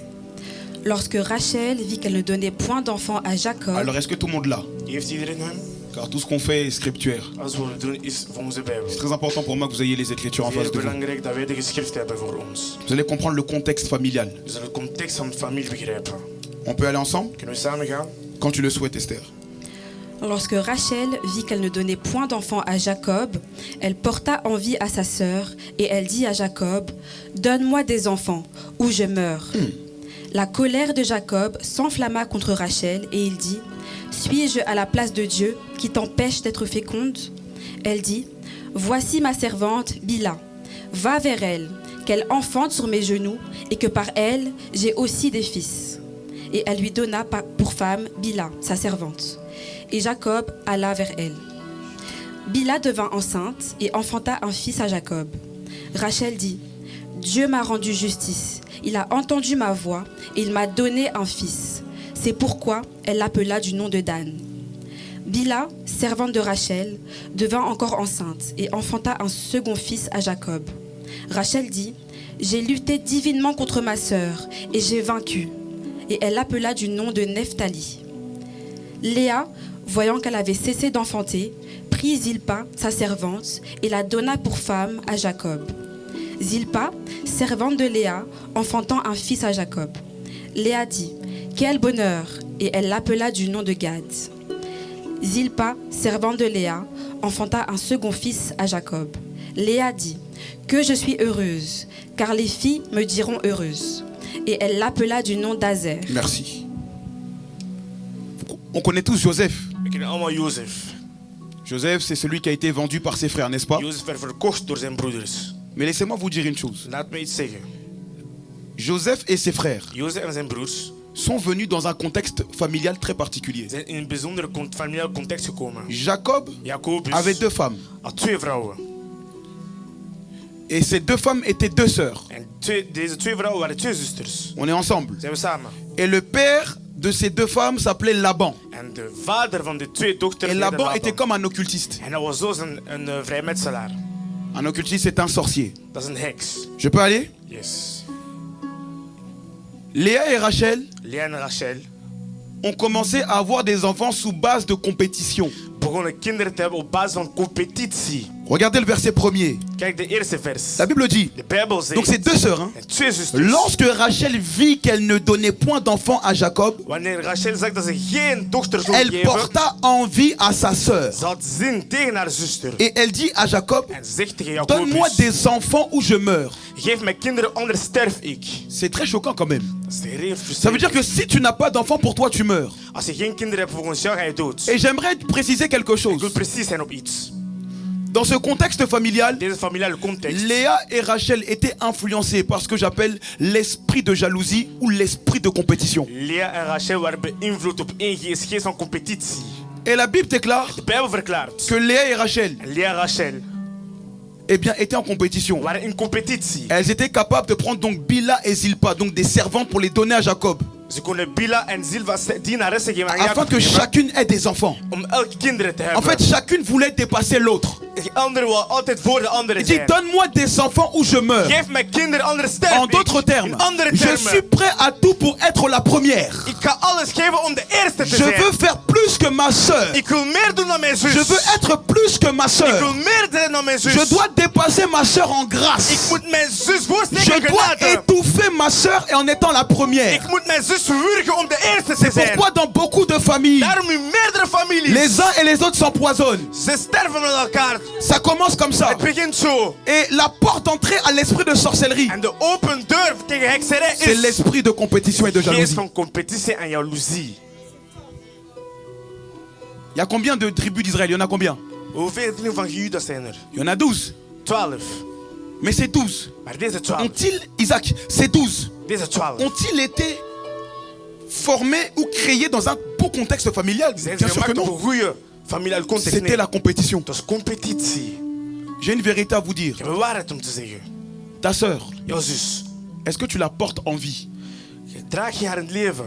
Lorsque Rachel vit qu'elle ne donnait point d'enfant à Jacob, Alors, est-ce que tout le monde l'a? Heeft iedereen hem? Car tout ce qu'on fait est scriptuaire. Als we het doen is volgens de Bijbel. C'est très important pour moi que vous ayez les Écritures en Het is face de vous. belangrijk dat wij de geschrift hebben voor ons. Vous allez comprendre le contexte familial. We zullen het context van de familie begrijpen. On peut aller ensemble? Kunnen we samen gaan? Quand tu le souhaites, Esther. lorsque Rachel vit qu'elle ne donnait point d'enfant à Jacob, elle porta envie à sa sœur et elle dit à Jacob, « Donne-moi des enfants, ou je meurs. » La colère de Jacob s'enflamma contre Rachel et il dit, « Suis-je à la place de Dieu qui t'empêche d'être féconde ?» Elle dit, « Voici ma servante Bila. Va vers elle, qu'elle enfante sur mes genoux et que par elle j'ai aussi des fils. » Et elle lui donna pour femme Bila, sa servante. Et Jacob alla vers elle. Bila devint enceinte et enfanta un fils à Jacob. Rachel dit, « Dieu m'a rendu justice, il a entendu ma voix et il m'a donné un fils. C'est pourquoi elle l'appela du nom de Dan. » Bila, servante de Rachel, devint encore enceinte et enfanta un second fils à Jacob. Rachel dit, « J'ai lutté divinement contre ma sœur et j'ai vaincu. » Et elle l'appela du nom de Nephtali. Léa, voyant qu'elle avait cessé d'enfanter, prit Zilpa, sa servante, et la donna pour femme à Jacob. Zilpa, servante de Léa, enfantant un fils à Jacob. Léa dit, « Quel bonheur !» Et elle l'appela du nom de Gad. Zilpa, servante de Léa, enfanta un second fils à Jacob. Léa dit, « Que je suis heureuse, car les filles me diront heureuse. » Et elle l'appela du nom d'Azer. Merci. On connaît tous Joseph. We kennen allemaal Jozef. Joseph, c'est celui qui a été vendu par ses frères, n'est-ce pas? Jozef werd verkocht door zijn broeders. Mais laissez-moi vous dire une chose. Laat me iets zeggen. Joseph et ses frères Jozef en zijn broers sont venus dans un contexte familial très particulier. zijn in een bijzondere familiale context gekomen. Jacob Jacobus avait deux femmes. had 2 vrouwen. Et ces deux femmes étaient deux sœurs. En deze 2 vrouwen waren 2 zusters. On est ensemble. Zijn we samen. Et le père de ces deux femmes s'appelait Laban. En de vader van de 2 dochters Et heette Laban était comme un occultiste. En hij was zo een vrijmetselaar. Un occultiste, c'est un sorcier. Dat is een heks. Je peux aller? Yes. Léa et Rachel Lea en Rachel ont commencé à avoir des enfants sous base de compétition. begonnen kinderen te hebben op basis van competitie. Regardez le verset premier. Kijk de eerste vers. La Bible dit, De Bijbel zegt. donc c'est deux sœurs, hein? En 2 zusters. Lorsque Rachel vit qu'elle ne donnait point d'enfant à Jacob, Wanneer Rachel zegt dat ze geen dochter zou elle geven, porta envie à sa sœur. ze had zin tegen haar zuster. Et elle dit à Jacob, En zegt tegen donne-moi Jacobus, des enfants ou je meurs. geef mij kinderen, anders sterf ik. C'est très choquant quand même. Dat is heel Ça veut dire frustrerend. que si tu n'as pas d'enfant, pour toi, tu meurs. Als je geen kinderen hebt volgens jou, ga je dood. Et j'aimerais préciser quelque Ik wil chose. precies zijn op iets. Dans ce contexte familial, Deze familiale context. Léa et Rachel étaient influencées par ce que j'appelle l'esprit de jalousie ou l'esprit de compétition. Lea en Rachel waren beïnvloed op één geest van competitie. Et la Bible déclare De Bijbel verklaart. que Léa et Rachel En Lea en Rachel eh bien, étaient en compétition. waren in competitie. Elles étaient capables de prendre donc Bila et Zilpa, donc des servantes pour les donner à Jacob, Ze konden Bila en Zilpa dienaressen geven aan afin Jacob. que chacune ait des enfants. Om elke kinderen te En hebben. fait, chacune voulait dépasser l'autre. De andere wil altijd voor de andere Il dit, zijn. donne-moi des enfants ou je meurs. Geef mij kinderen, andere sterven. En d'autres termes, In andere je termen. suis prêt à tout pour être la première. Ik ga alles geven om de eerste te Je zijn. veux faire plus que ma soeur. Ik wil meer doen dan mijn zus. Je veux être plus que ma Ik wil soeur. meer zijn dan mijn zus. Je dois dépasser ma soeur en Ik grâce. moet mijn zus voorsteken Je in dois genade. étouffer ma soeur et en étant la première. Ik moet mijn zus verwurgen om de eerste te C'est zijn. pourquoi dans beaucoup de familles, Daarom in meerdere families. les uns et les autres s'empoisonnent. Ze sterven met elkaar. Ça commence comme ça. Het begint zo. Et la porte d'entrée à l'esprit de sorcellerie, En de open deur tegen hekserij c'est is l'esprit de compétition et de geest jalousie. van competitie en jaloezie. Il y a combien de tribus d'Israël? Il y en a combien? Hoeveel dingen van Juda zijn er? Il y en a 12. 12. Mais ces 12, Maar deze 12. ont-ils, Isaac, ces 12, Deze 12. ont-ils été formés ou créés dans un beau contexte familial? Zijn Bien ze sûr que gemaakt op non. een goede familiale context? C'était Nee. la compétition. Het was competitie. J'ai une vérité à vous dire. Ik heb een waarheid om te zeggen. Ta sœur, Jouw zus. est-ce que tu la portes en vie? Je draagt je haar in het leven.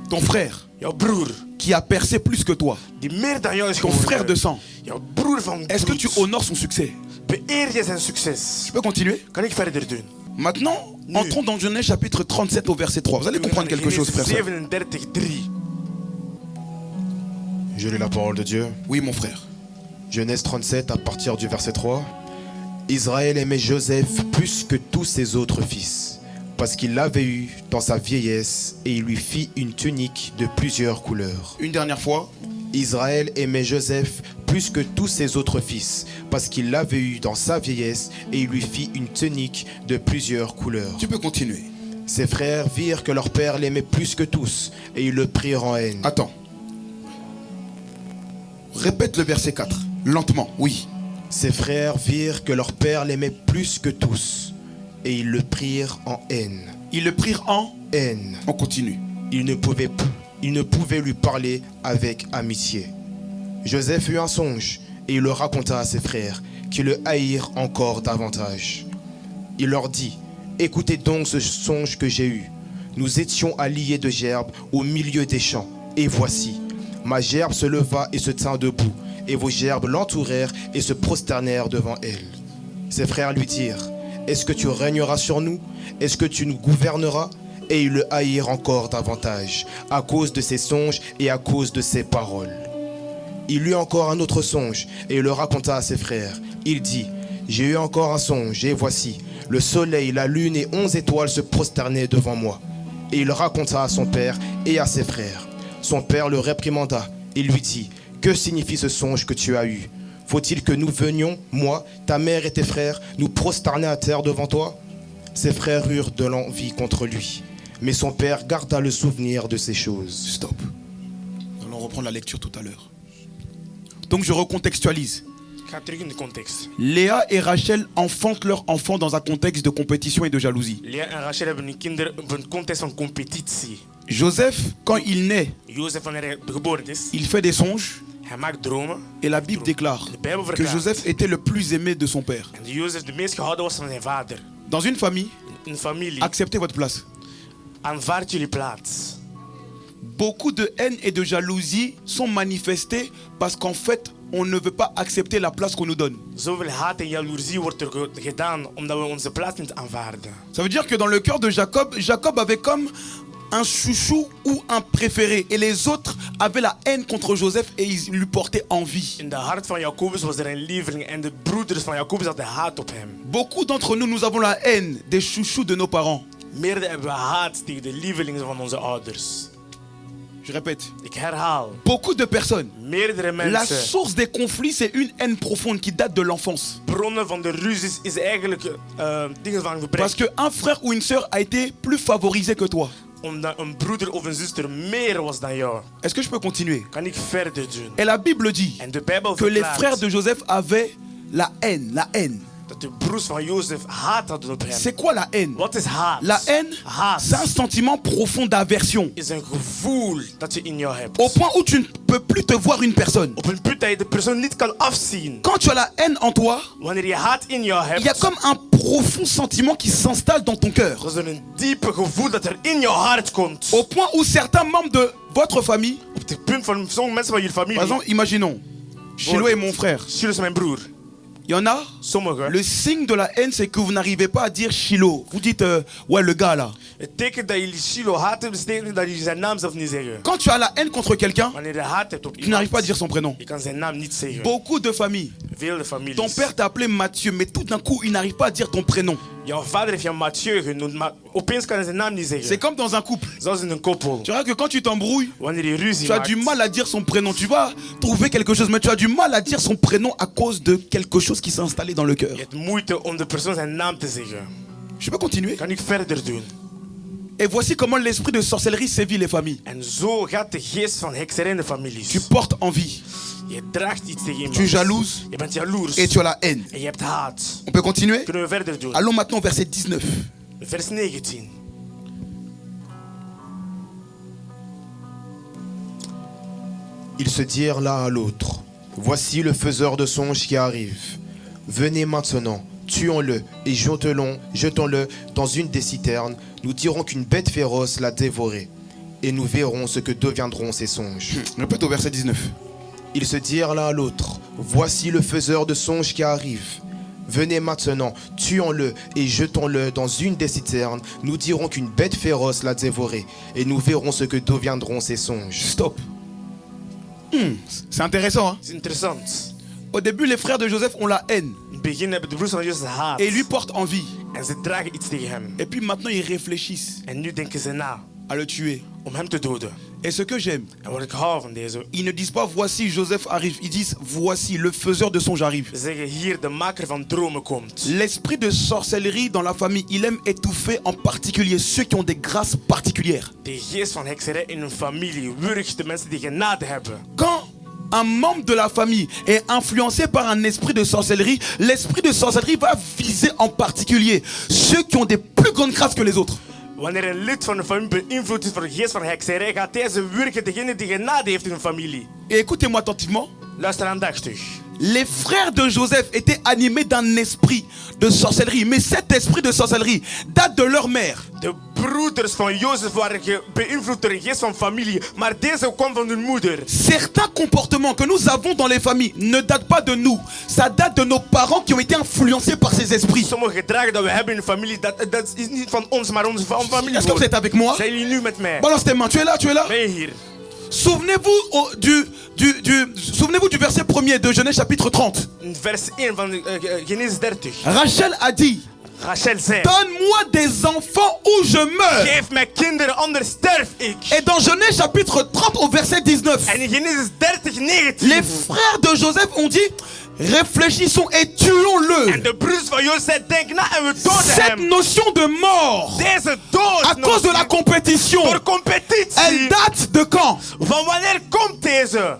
Ton frère, Jouw broer. qui a percé plus que toi, Die meer dan jou is ton frère de geworden. sang, Jouw broer van est-ce que tu bloed. honores son succès? Beëer je zijn succes. Je peux continuer? Kan ik verder doen? Maintenant, entrons dans Genèse chapitre 37 au verset 3. Vous allez comprendre quelque chose, frère. 37:3. Je lis la parole de Dieu. Oui, mon frère. Genèse 37 à partir du verset 3. Israël aimait Joseph plus que tous ses autres fils, parce qu'il l'avait eu dans sa vieillesse et il lui fit une tunique de plusieurs couleurs. Une dernière fois. Israël aimait Joseph plus que tous ses autres fils, parce qu'il l'avait eu dans sa vieillesse et il lui fit une tunique de plusieurs couleurs. Tu peux continuer. Ses frères virent que leur père l'aimait plus que tous et ils le prirent en haine. Attends. Répète le verset 4. Lentement, oui. Ses frères virent que leur père l'aimait plus que tous et ils le prirent en haine. Ils le prirent en... Haine. On continue. Ils ne pouvaient lui parler avec amitié. Joseph eut un songe et il le raconta à ses frères qui le haïrent encore davantage. Il leur dit: écoutez donc ce songe que j'ai eu. Nous étions à l'île de gerbes au milieu des champs et voici, ma gerbe se leva et se tint debout et vos gerbes l'entourèrent et se prosternèrent devant elle. Ses frères lui dirent: est-ce que tu régneras sur nous? Est-ce que tu nous gouverneras? Et ils le haïrent encore davantage, à cause de ses songes et à cause de ses paroles. Il eut encore un autre songe, et il le raconta à ses frères. Il dit: j'ai eu encore un songe, et voici, le soleil, la lune et 11 étoiles se prosternaient devant moi. Et il le raconta à son père et à ses frères. Son père le réprimanda, et lui dit: que signifie ce songe que tu as eu? Faut-il que nous venions, moi, ta mère et tes frères, nous prosterner à terre devant toi? Ses frères eurent de l'envie contre lui. Mais son père garda le souvenir de ces choses. Stop. Nous allons reprendre la lecture tout à l'heure. Donc je recontextualise. Ik ga terug in de context. Léa et Rachel enfantent leur enfant dans un contexte de compétition et de jalousie. Lea en Rachel hebben hun kinderen op een context van competitie. Joseph, quand il naît, Jozef, wanneer hij geboren is, il fait des songes. hij maakt dromen. Et la Bible déclare De Bijbel que verklaart. Joseph était le plus aimé de son père. En Jozef de meest gehouden was van zijn vader. Dans une famille, In een familie. acceptez votre place. Aanvaard jullie plaats. Beaucoup de haine et de jalousie sont manifestés parce qu'en fait, on ne veut pas accepter la place qu'on nous donne. Zoveel haat en jaloezie wordt er gedaan omdat we onze plaats niet aanvaarden. Ça veut dire que dans le cœur de Jacob, Jacob avait comme un chouchou ou un préféré. Et les autres avaient la haine contre Joseph et ils lui portaient envie. In de hart van Jacobus was er een lieveling en de broeders van Jacobus hadden haat op hem. Beaucoup d'entre nous, nous avons la haine des chouchous de nos parents. Meerdere hebben we haat tegen de lievelingen van onze ouders. Je répète. Ik herhaal. Beaucoup de personnes. Meerdere La mensen. source des conflits, c'est une haine profonde qui date de l'enfance. Bronnen van de ruzies is eigenlijk dingen van gebrek. Parce qu'un frère ou une sœur a été plus favorisé que toi. omdat een broeder of een zuster meer was dan jou, Est-ce que je peux continuer? kan ik verder doen. Et la Bible dit En de Bijbel que les frères verklaart de Joseph avaient la haine. La haine. dat de broers van Jozef haat hadden op hem. C'est quoi la haine? Wat is haat? La haine, Haat c'est un sentiment profond d'aversion. is een gevoel dat je in jou hebt. Au point où tu ne peux plus te voir une personne. Op een punt dat je de persoon niet kan afzien. Quand tu as la haine en toi, Wanneer je haat in jou il y a hebt, comme un profond sentiment qui s'installe dans ton cœur. dat is er een diepe gevoel dat er in jouw hart komt. Au point où certains membres de votre famille, Op het punt van sommige mensen van jullie par familie. exemple, imaginons, Chilo est mon frère. Chilo is mijn broer. Il y en a, Sommigen. le signe de la haine, c'est que vous n'arrivez pas à dire Chilo. Vous dites, ouais, le gars là. Het teken dat jullie Chilo haten, betekent dat jullie zijn naam zelf niet zeggen. Quand tu as la haine contre quelqu'un, Wanneer je haat hebt op tu n'arrives pas à iemand, dire son prénom. je kan zijn naam niet zeggen. Beaucoup de familles, Vele families. ton père t'a appelé Mathieu, mais tout d'un coup, il n'arrive pas à dire ton prénom. Jouw vader heeft jou Mathieu genoemd, maar opeens kan hij zijn naam niet C'est zeggen. comme dans un couple. Zoals in een koppel. Tu vois que quand tu t'embrouilles, Wanneer je ruzie tu as maakt, du mal à dire son prénom. Tu vas trouver quelque chose, mais tu as du mal à dire son prénom à cause de quelque chose qui s'est installé dans le cœur. je hebt moeite om de persoon zijn naam te zeggen. Je peux continuer? Kan ik verder doen? Et voici comment l'esprit de sorcellerie sévit les familles. En zo gaat de geest van hekserij in de families. Tu portes envie, Je draagt iets tegen iemand. tu jalouses Je bent jaloers. et tu as la haine. En je hebt haat. On peut continuer? Kunnen we verder doen? Allons maintenant au verset 19. Vers 19. Ils se dirent l'un à l'autre, voici le faiseur de songes qui arrive. Venez maintenant, tuons-le et jetons-le dans une des citernes. Nous dirons qu'une bête féroce l'a dévoré. Et nous verrons ce que deviendront ces songes. Répète au verset 19. Ils se dirent l'un à l'autre, voici le faiseur de songes qui arrive. Venez maintenant, tuons-le et jetons-le dans une des citernes. Nous dirons qu'une bête féroce l'a dévoré. Et nous verrons ce que deviendront ces songes. Stop. C'est intéressant, hein? Het is interessant. Au début, les frères de Joseph ont la haine In het begin hebben de broers van Jozef haat. et lui portent envie. En ze dragen iets tegen hem. Et puis maintenant, ils réfléchissent En nu denken ze na à le tuer. om hem te doden. Et ce que j'aime, En wat ik hou van deze. ils ne disent pas voici Joseph arrive, ils disent voici le faiseur de songe arrive. Ze zeggen hier de maker van dromen komt. L'esprit de sorcellerie dans la famille, il aime étouffer en particulier ceux qui ont des grâces particulières. De geest van hekserij in een familie wurgt de mensen die genade hebben. Quand un membre de la famille est influencé par un esprit de sorcellerie, l'esprit de sorcellerie va viser en particulier ceux qui ont des plus grandes grâces que les autres. Wanneer een lid van de familie beïnvloed is door de geest van hekserij, gaat deze wurgen degene die genade heeft in een familie. Et écoutez-moi attentivement. Luister aandachtig. Les frères de Joseph étaient animés d'un esprit de sorcellerie. Mais cet esprit de sorcellerie date de leur mère. De broeders van Jozef waren beïnvloed door een geest van familie, maar deze kwam van hun moeder. Certains comportements que nous avons dans les familles ne datent pas de nous. Ça date de nos parents qui ont été influencés par ces esprits. Sommige gedragen dat we hebben in de familie, dat is niet van ons, maar onze familie. Est-ce que vous êtes avec moi? Zijn jullie nu met mij? Balance tes mains, tu es là, tu es là? Ben je hier? Souvenez-vous souvenez-vous du verset 1er de Genèse chapitre 30. In vers 1 van Genesis 30. Rachel a dit, Rachel zei, donne-moi des enfants ou je meurs. geef mij kinderen, anders sterf ik. Et dans Genèse chapitre 30 au verset 19, En in Genesis 30, 19. les frères de Joseph ont dit, réfléchissons et tuons-le. En de broers van Jozef denken na en we doden Cette hem. notion de mort, Deze dood à cause de la compétition, door competitie. elle date de quand? Van wanneer komt deze?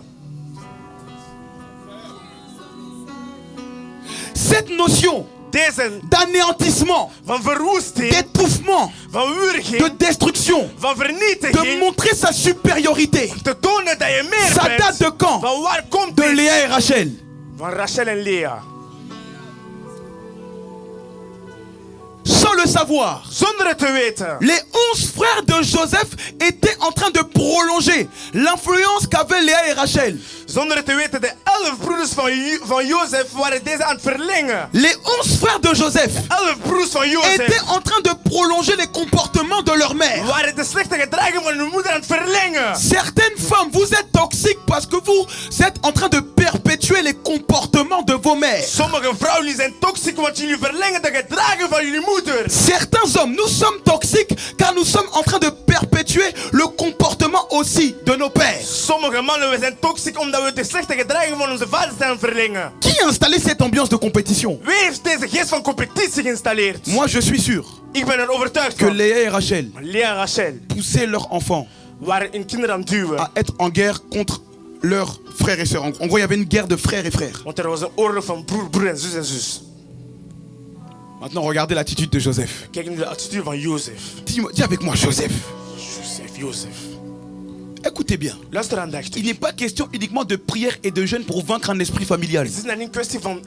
Cette notion Deze d'anéantissement, van verwoesting, d'étouffement, van de wurging, destruction, van de vernietiging, montrer sa supériorité, te tonen dat je meer ça bent. date de quand? Van waar komt De dit? Léa et Rachel. Van Rachel en Lea. Sans le savoir, Zonder het te weten. les 11 frères de Joseph étaient en train de prolonger l'influence qu'avaient Léa et Rachel. Zonder het te weten, de 11 broeders van Jozef waren deze aan het verlengen. Les 11 frères de Joseph 11 broers van étaient Jozef en train de prolonger les comportements de leur mère. waren de slechte gedragen van hun moeder aan het verlengen. Certaines femmes, vous êtes toxiques parce que vous êtes en train de perpétuer les comportements de vos mères. Sommige vrouwen die zijn toxisch, want jullie verlengen de gedragen van jullie moeder. Certains hommes, nous sommes toxiques car nous sommes en train de perpétuer le comportement aussi de nos pères. Sommige mannen, we zijn toxic omdat we de slechte gedragingen van onze vaders zijn verlengen. Qui a installé cette ambiance de compétition? Wie heeft deze geest van competitie geïnstalleerd? Moi, je suis sûr Ik ben er overtuigd que van. Léa et Rachel Lea en Rachel poussaient leurs enfants waren hun kinderen aan het duwen. à être en guerre contre leurs frères et sœurs. En gros, il y avait une guerre de frères et frères. Want er was een oorlog van broer en zus. Maintenant, regardez l'attitude de Joseph. Kijk nu de attitude van Jozef. Dis avec moi, Joseph. Jozef. Écoutez bien. Luister aandachtig. Il n'est pas question uniquement de prière et de jeûne pour vaincre un esprit familial. Het is niet een kwestie van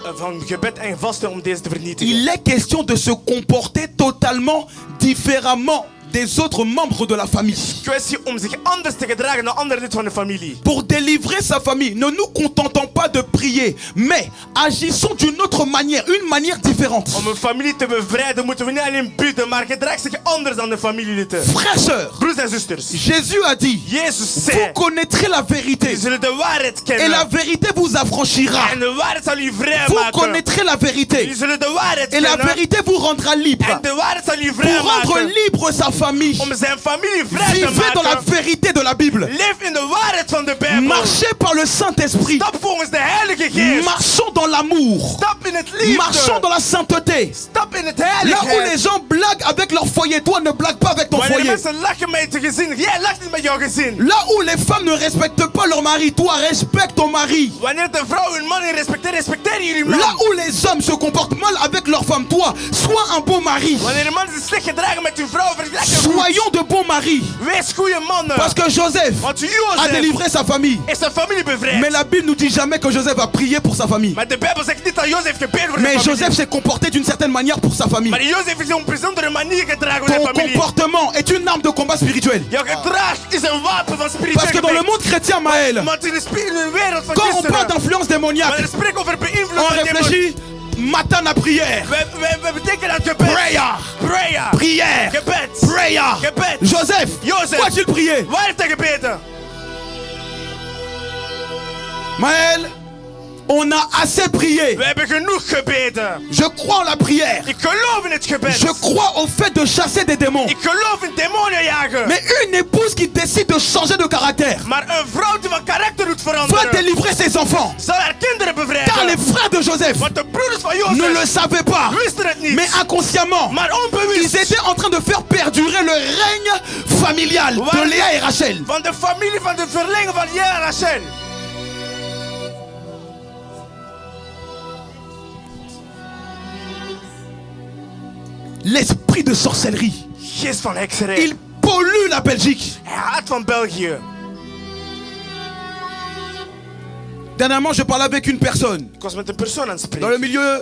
gebed en vasten om deze te vernietigen. Il est question de se comporter totalement différemment des autres membres de la famille. Kwestie om zich anders te gedragen dan andere lid van de familie. Pour délivrer sa famille, ne nous contentons pas de prier, mais agissons d'une autre manière, une manière différente. Om een familie te bevrijden moeten we niet alleen bidden, maar gedraag zich anders dan de familieleden. Frères, sœurs, Broers en zusters. Jésus a dit, Jezus vous zei, connaîtrez la vérité jullie zullen de waarheid et kennen. la vérité vous affranchira. En de waarheid zal u Vous vrijmaken. connaîtrez la vérité Jullie zullen de waarheid et la kennen. vérité vous rendra libre. En de waarheid zal u Pour rendre vrijmaken. libre sa famille, Om zijn familie vrij te vivez dans la maken. vérité de la Bible. Leef in de waarheid van de Bijbel. Marchez par le Saint-Esprit. Stap volgens de Heilige Geest. Marchons dans l'amour. Stap in het liefde. Marchons dans la sainteté. Stap in het Là où les heiligheid. gens blaguent avec leur foyer, toi ne blague pas avec ton Wanneer foyer. mensen lachen met je gezin, jij lacht niet met jouw gezin. Là où les femmes ne respectent pas leur mari, toi respecte ton mari. Wanneer de vrouw hun man niet respecteert, respecteer jullie man. Là où les hommes se comportent mal avec leur femme, toi, sois un bon mari. Wanneer de man zich slecht gedragen met hun vrouw, vergelijk je goed. Soyons de bons maris. Wees goede mannen. Parce que Joseph Want a Jozef délivré sa famille. is zijn familie bevrijd. Mais la Bible nous dit jamais que Joseph a prié pour sa famille. Maar de Bijbel zegt niet dat Jozef gebeden voor zijn Mais familie. Joseph s'est comporté d'une certaine manière pour sa famille. Maar Jozef is op een bijzondere manier gedragen voor zijn Ton familie. comportement est une arme de combat spirituel. Jouw gedrag is een wapen van spiritueel Parce que dans le gevecht. monde chrétien, Maël, Want in de wereld van quand on christenen, parle d'influence démoniaque, wanneer we spreken over on beïnvloeding van demonen, réfléchit matin à prière. we betekenen aan gebed. Prayer. Prayer. Prière. Gebed. Prayer. Gebed. Joseph, Jozef. où a-t-il prié? Waar heeft hij gebeden? Maël, on a assez prié. We hebben genoeg gebeden. Je crois en la prière. Ik geloof in het gebed. Je crois au fait de chasser des démons. Ik geloof in demonen jagen. Mais une épouse qui décide de changer de caractère Maar een vrouw die van karakter doet va veranderen, délivrer ses enfants. zal haar kinderen Car bevrijden. les frères de Joseph Want de broeders van ne le Jozef savaient pas. wisten het niet. Mais inconsciemment, Maar ils onbewust étaient en train de faire perdurer le règne familial de Léa et Rachel. van de familie van de verlengen van Lea en Rachel. L'esprit de sorcellerie, Geest van hekserij. il pollue la Belgique. Hij haat van België. Dernièrement, je parlais avec une personne Ik was met een persoon aan het dans le spreken. milieu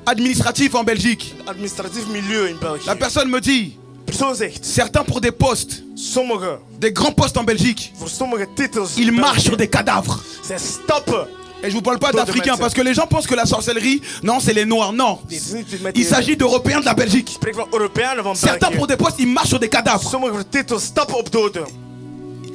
administratif en Belgique. Administratief milieu in België. La personne me dit, De persoon zegt, certains pour des postes, sommigen, des grands postes en Belgique, voor sommige titels, ils in marchent België, sur des cadavres. zij stappen. Et je vous parle pas D'autres d'Africains médecins. parce que les gens pensent que la sorcellerie, non, c'est les Noirs. Non, Dit is niet met il die- s'agit d'Européens de la Belgique. Ik spreek van Europeanen van Certains pour België. des postes, ils marchent sur des cadavres. Sommige voor titels stappen op doden.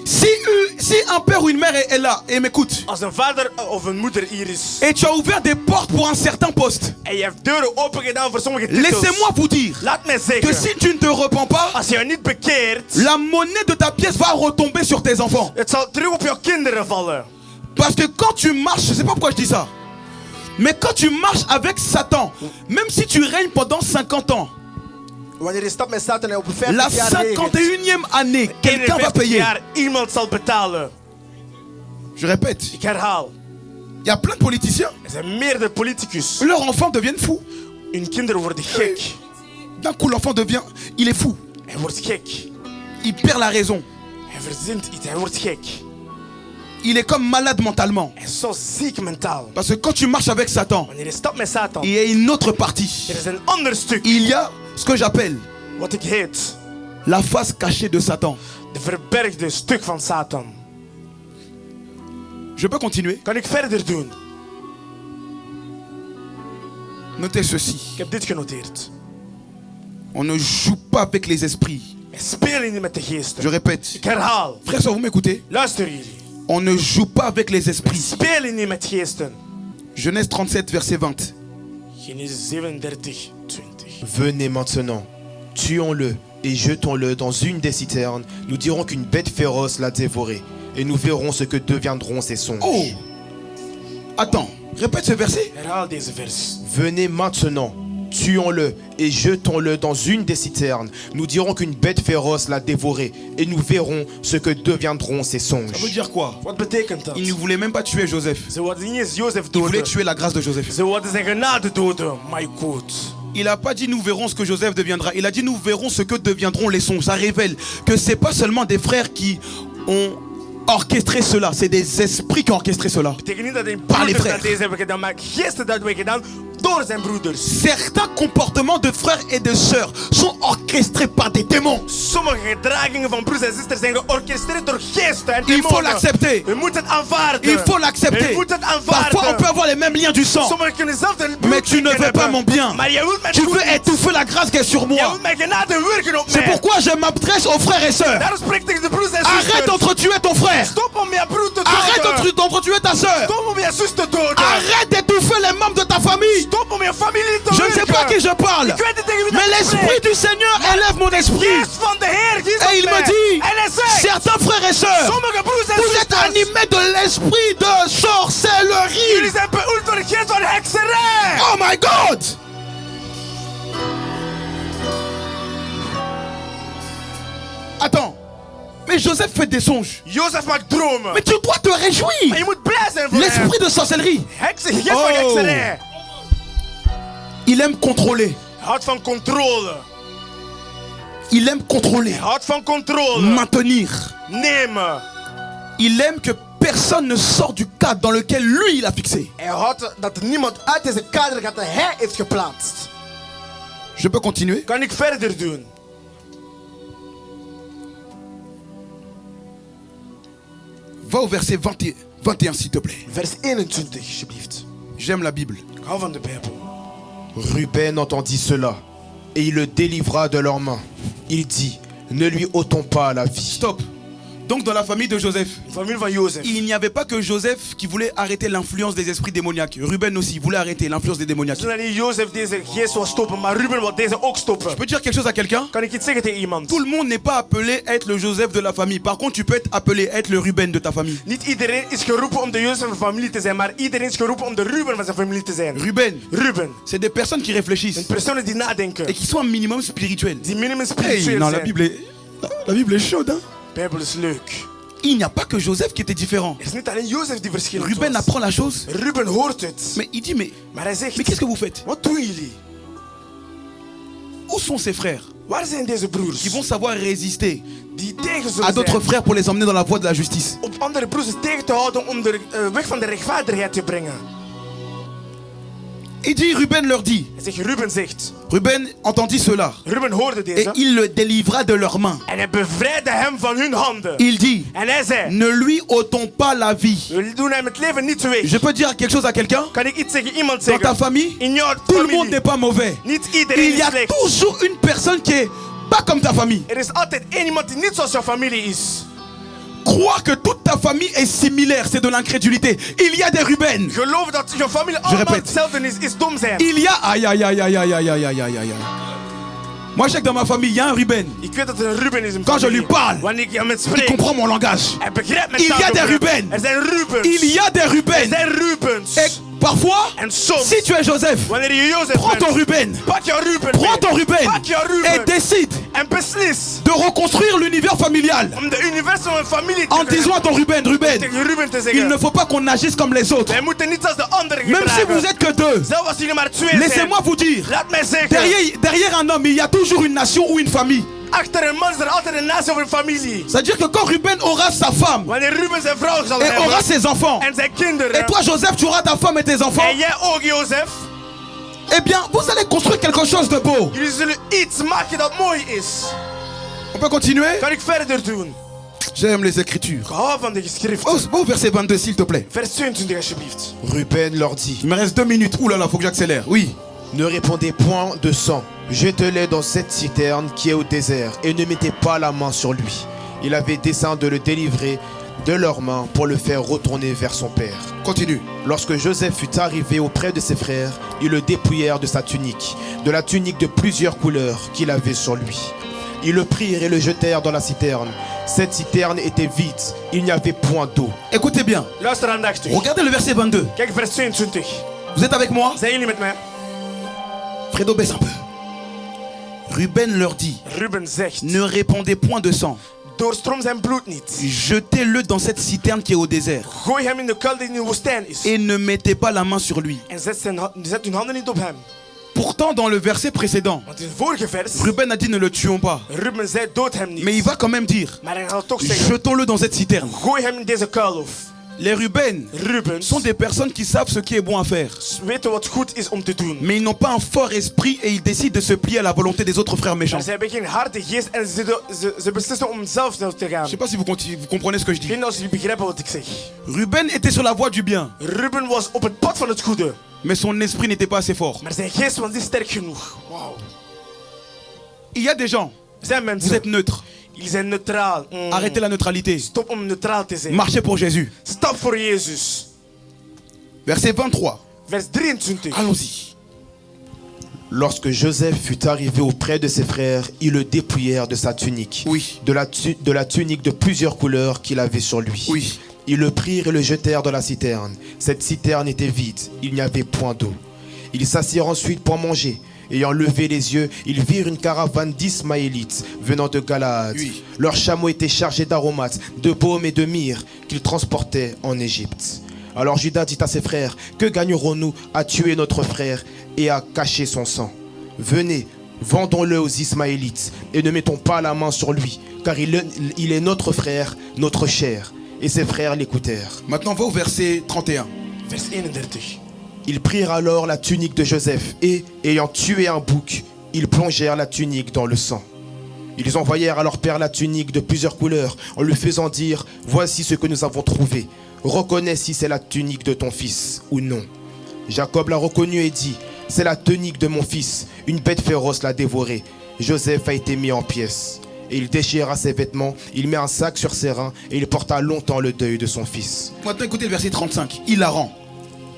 Si un père ou une mère est là et m'écoute, Als een vader of een moeder hier is et tu as ouvert des portes pour un certain poste, en je hebt deuren open gedaan voor sommige titels, laissez-moi vous dire laat mij que zeggen, si tu ne te repens pas, als je je niet bekeert, la monnaie de ta pièce va retomber sur tes enfants. het zal terug op jouw kinderen vallen. Parce que quand tu marches, je sais pas pourquoi je dis ça, mais quand tu marches avec Satan, même si tu règnes pendant 50 ans, Wanneer je stapt met Satan en op een la 50 jaar regent, 51e année, quelqu'un va 51 payer. jaar iemand zal betalen. Je répète, Ik herhaal, il y a plein de politiciens, er zijn meerdere politicus. leurs enfants deviennent fous. Hun kinderen worden gek. D'un coup, l'enfant devient, il est fou. Hij wordt gek. Il perd la raison. Hij verzint iets, hij wordt gek. Il est comme malade mentalement. Hij is zo ziek mentaal. Parce que quand tu marches avec Satan, Wanneer je stapt met Satan, il y a une autre partie. er is een ander stuk. Il y a ce que j'appelle Wat ik heet, la face cachée de Satan. de verbergde stuk van Satan. Je peux continuer? Kan ik verder doen? Notez ceci. Ik heb dit genoteerd. On ne joue pas avec les esprits. Wij spelen niet met de geesten. Je répète. Ik herhaal. Frères, vous m'écoutez? Luister jullie. On ne joue pas avec les Wij esprits. spelen niet met geesten. Genèse 37, verset 20. Genesis 37, 20. Venez maintenant, tuons-le et jetons-le dans une des citernes. Nous dirons qu'une bête féroce l'a dévoré et nous verrons ce que deviendront ses songes. Oh! Attends, répète ce verset. Herhaal deze vers. Venez maintenant, tuons-le et jetons-le dans une des citernes. Nous dirons qu'une bête féroce l'a dévoré et nous verrons ce que deviendront ses Ça veut songes. dire quoi? Wat betekent dat? Il ne voulait même pas tuer Joseph. Ze wilden niet eens Jozef Il voulait doden. tuer la grâce de Joseph. Ze wilden zijn genade doden. My God. Il n'a pas dit nous verrons ce que Joseph deviendra. Il a dit nous verrons ce que deviendront les songes. Ça révèle que c'est pas seulement des frères qui ont orchestré cela. C'est des esprits qui ont orchestré cela. Betekent niet dat een Par les broeders frères. dat deze hebben gedaan, maar gisteren dat hebben gedaan door zijn broeders. Certains comportements de frères et de sœurs sont orchestrés par des démons. Sommige gedragingen van broers en zusters zijn georchestreerd door geesten en Il faut demonen. l'accepter. U moet het aanvaarden. Il faut l'accepter. U moet het Parfois on peut aanvaarden. avoir les mêmes liens du sang. Sommigen kunnen zelf de Mais tu ne veux pas mon bien. Maar je wilt mijn Tu goed veux niet. étouffer la grâce qui est sur Je moi. wilt mijn genade werken op C'est mij. pourquoi je m'adresse aux frères et sœurs. Daarom spreek ik tegen de broers en Arrête zusters. d'entretuer ton frère. Stop om je broer te Arrête doden. d'entretuer ta sœur. Stop om je zus te doden. Arrête d'étouffer les membres de ta famille. Stop om je familie te Je ne sais pas à qui je parle. Ik weet niet tegen wie Mais dat ik l'esprit spreek. du Seigneur élève mon esprit. Geest van de Heer, die is Et op il me mij. dit, En hij zegt, certains frères et sœurs, sommige broers en vous êtes zusters, animés de l'esprit de jullie sorcellerie. zijn beoefend door de geest van hekserij. Oh my God. Attends. Mais Joseph fait des songes. Jozef maakt dromen. Mais tu dois te Maar réjouir. je moet blij zijn voor hem. L'esprit de sorcellerie. Geest van Oh. hekserij. Il aime contrôler. Hij houdt van controle. Il aime contrôler. Hij houdt van controle. Maintenir. Nemen. Il aime que personne ne sort du cadre dans lequel lui il a fixé. Hij houdt dat er niemand uit deze kader gaat dat hij heeft geplaatst. Je peux continuer? Kan ik verder doen? Va au verset 21 s'il te plaît. Vers 21 alsjeblieft. J'aime la Bible. Ik hou van de Bijbel. Ruben entendit cela et il le délivra de leurs mains. Il dit, ne lui ôtons pas la vie. Stop. Donc dans la famille de Joseph, De familie van Jozef. il n'y avait pas que Joseph qui voulait arrêter l'influence des esprits démoniaques. Ruben aussi voulait arrêter l'influence des démoniaques. Het is niet Jozef deze geest wil stoppen, maar Ruben wil deze ook stoppen. Je peux dire quelque chose à quelqu'un? Kan ik iets zeggen tegen iemand? Tout le monde n'est pas appelé à être le Joseph de la famille. Par contre, tu peux être appelé à être le Ruben de ta famille. Niet iedereen is geroepen om de Jozef van de familie te zijn, maar iedereen is geroepen om de Ruben van zijn familie te zijn. Ruben, Ruben. c'est des personnes qui réfléchissent Personen die nadenken. et qui sont un minimum spirituels. Die minimum Hey, spiritueel non, zijn. la Bible est chaude. Hein? De Bijbel is leuk. Il n'y a pas que Joseph qui était différent. Er is niet alleen Jozef die verschillend Ruben was. apprend la chose, Ruben hoort het. mais il dit mais Maar hij zegt, qu'est-ce que vous faites? wat doen jullie? Où sont ces frères Waar zijn deze broers? qui vont savoir résister Die tegen à zullen d'autres zijn frères pour les emmener dans la voie de la justice? op andere broers tegen te houden om de weg van de rechtvaardigheid te brengen. Il dit, Ruben leur dit, Hij zegt, Ruben zegt. Ruben entendit cela Ruben hoorde et deze. il le délivra de leurs mains. En hij bevrijdde hem van hun handen. Il dit, En hij zei, ne lui ôtons pas la vie. we doen hem het leven niet weg. Je peux dire quelque chose à quelqu'un? Kan ik iets tegen iemand Dans ta zeggen? famille, In jouw tout le monde familie. n'est pas mauvais. Niet iedereen Il y is a slecht. toujours une personne qui est pas comme ta famille. Er is altijd één iemand die niet zoals jouw familie is. Crois que toute ta famille est similaire, c'est de l'incrédulité. Il y a des Ruben. Geloof dat jouw familie allemaal répète. hetzelfde is dom zijn. Il y a... Aïe, aïe, aïe, aïe, aïe, aïe, aïe, aïe, aïe, aïe. Moi, je sais que dans ma famille, il y a un Ruben. Ik weet dat er een Ruben is in Quand je familie. lui parle, Wanneer ik hem il spreek, comprend mon langage. hij begrijpt mijn Il y a des taalgebruik. Ruben. Er zijn Rubens. Il y a des Er Ruben. zijn Rubens. Et parfois, En soms, si tu es Joseph, wanneer je Jozef prends ton bent, Ruben. pak jouw Ruben Prends mee. ton Ruben Pak jouw et Ruben. décide En beslis de reconstruire l'univers familial om de universum en familie en te disant à ton Ruben, Ruben, tegen Ruben te il zeggen. ne faut pas qu'on agisse comme les autres. Wij moeten niet als de anderen Même si gedragen. vous êtes que deux, Zelfs als jullie maar twee zijn. laissez-moi vous dire, Laat mij zeggen. derrière un homme, il y a toujours une nation ou une famille. Achter een man is er altijd een natie of een familie. C'est-à-dire que quand Ruben aura sa femme Wanneer Ruben zijn vrouw zal et hebben. aura ses enfants, En zijn kinderen. et toi Joseph, tu auras ta femme et tes enfants, En jij ook, Jozef. eh bien, vous allez construire quelque chose de beau. Jullie zullen iets maken dat mooi is. On peut continuer? Kan ik verder doen? J'aime les écritures. Ik hou van de geschriften. Oh, au verset 22, s'il te plaît. Vers 22 alsjeblieft. Ruben leur dit, Il me reste 2 minutes. Ouh là là, faut que j'accélère. Oui. ne répandez point de sang, jetez-les dans cette citerne qui est au désert, et ne mettez pas la main sur lui. Il avait dessein de le délivrer de leurs mains pour le faire retourner vers son père. Continue. Lorsque Joseph fut arrivé auprès de ses frères, ils le dépouillèrent de sa tunique, de la tunique de plusieurs couleurs qu'il avait sur lui. Ils le prirent et le jetèrent dans la citerne. Cette citerne était vide, il n'y avait point d'eau. Écoutez bien. Luister aandachtig. Regardez le verset 22. Kijk vers 22. Vous êtes avec moi? Zijn jullie met mij? Fredo, baisse un peu. Ruben leur dit, Ruben zegt, ne répandez point de sang. doorstroom zijn bloed niet. Jetez-le dans cette citerne qui est au désert. Gooi hem in de kuil die in de woestijn is. Et ne mettez pas la main sur lui. En zet uw handen niet op hem. Pourtant, dans le verset précédent, Want in het vorige vers, Ruben a dit ne le tuons pas. Ruben zei dood hem niet. Mais il va quand même dire, Maar hij gaat toch zeggen, jetons-le dans cette citerne. gooi hem in deze kuil of. Les Ruben Rubens sont des personnes qui savent ce qui est bon à faire. weten wat goed is om te doen. Mais ils n'ont pas un fort esprit et ils décident de se plier à la volonté des autres frères méchants. Maar ze hebben geen harde geest en ze beslissen om zelf te gaan. Je ne sais pas si vous comprenez ce que je Ik dis. weet niet als jullie begrijpen wat ik zeg. Ruben était sur la voie du bien, Ruben was op het pad van het goede. mais son esprit n'était pas assez fort. Maar zijn geest was niet sterk genoeg. Wauw. Il y a des gens, Er zijn vous mensen, êtes neutres. die zijn neutraal. Arrêtez la neutralité. Stop om neutraal te zijn. Marchez pour Jésus. Stap voor Jezus. Verset 23. Vers 23. Allons-y. Lorsque Joseph fut arrivé auprès de ses frères, ils le dépouillèrent de sa tunique, Oui. de la tunique de plusieurs couleurs qu'il avait sur lui. Oui. Ils le prirent et le jetèrent dans la citerne. Cette citerne était vide, il n'y avait point d'eau. Ils s'assirent ensuite pour manger. Ayant levé les yeux, ils virent une caravane d'Ismaélites venant de Galaad. Oui. Leurs chameaux étaient chargés d'aromates, de baume et de myrrhe qu'ils transportaient en Égypte. Alors Judas dit à ses frères, que gagnerons-nous à tuer notre frère et à cacher son sang? Venez, vendons-le aux Ismaélites et ne mettons pas la main sur lui, car il est notre frère, notre chair. Et ses frères l'écoutèrent. Maintenant, on va au verset 31. Vers 31. Ils prirent alors la tunique de Joseph et, ayant tué un bouc, ils plongèrent la tunique dans le sang. Ils envoyèrent à leur père la tunique de plusieurs couleurs en lui faisant dire, voici ce que nous avons trouvé. Reconnais si c'est la tunique de ton fils ou non. Jacob l'a reconnue et dit, c'est la tunique de mon fils, une bête féroce l'a dévorée. Joseph a été mis en pièces. Et il déchira ses vêtements, il mit un sac sur ses reins et il porta longtemps le deuil de son fils. Maintenant, écoutez le verset 35. Hilarant.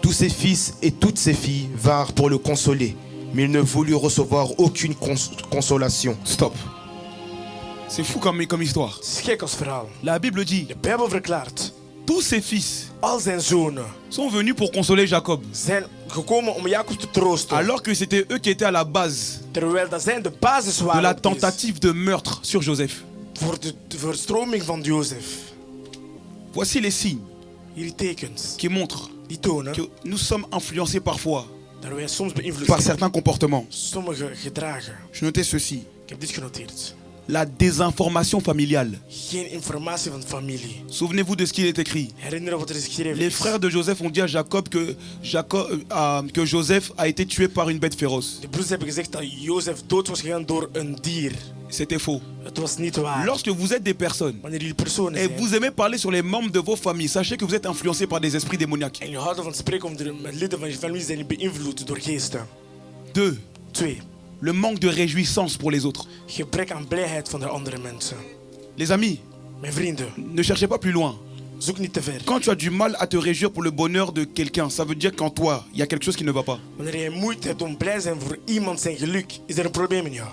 Tous ses fils et toutes ses filles vinrent pour le consoler, mais il ne voulut recevoir aucune consolation. Stop. C'est fou comme histoire. Het is gek als verhaal. La Bible dit, De Bijbel verklaart, tous ses fils al zijn zonen sont venus pour consoler Jacob. zijn gekomen om Jacob te troosten. Alors que c'était eux qui étaient à la base Terwijl dat zijn de basis de waren la op deze- tentative de meurtre sur Joseph. voor de verstroming van Jozef. Voici les signes Hierdie tekens, qui montrent die tonen que nous sommes influencés parfois dat wij soms beïnvloed par zijn. certains comportements. Sommige gedragen. Je notais ceci. Ik heb dit genoteerd. La désinformation familiale. Geen informatie van familie. Souvenez-vous de ce qu'il est écrit. Herinneren wat er is geschreven. Les frères de Joseph ont dit à Jacob que Joseph a été tué par une bête féroce. De broers hebben gezegd dat Jozef dood was gegaan door een dier. C'était faux. Het was niet waar. Lorsque vous êtes des personnes Wanneer jullie personen et zijn vous aimez parler sur les membres de vos familles, sachez que vous êtes influencés par des esprits démoniaques. en je houdt van spreken om met leden van je familie zijn beïnvloed door geesten. 2. 2. Le manque de réjouissance pour les autres. Gebrek aan blijheid van de andere mensen. Les amis, Mijn vrienden, ne cherchez pas plus loin. zoek niet te ver. Quand tu as du mal à te réjouir pour le bonheur de quelqu'un, ça veut dire qu'en toi, il y a quelque chose qui ne va pas. Wanneer jij moeite hebt om blij te zijn voor iemand zijn geluk, is er een probleem in jou.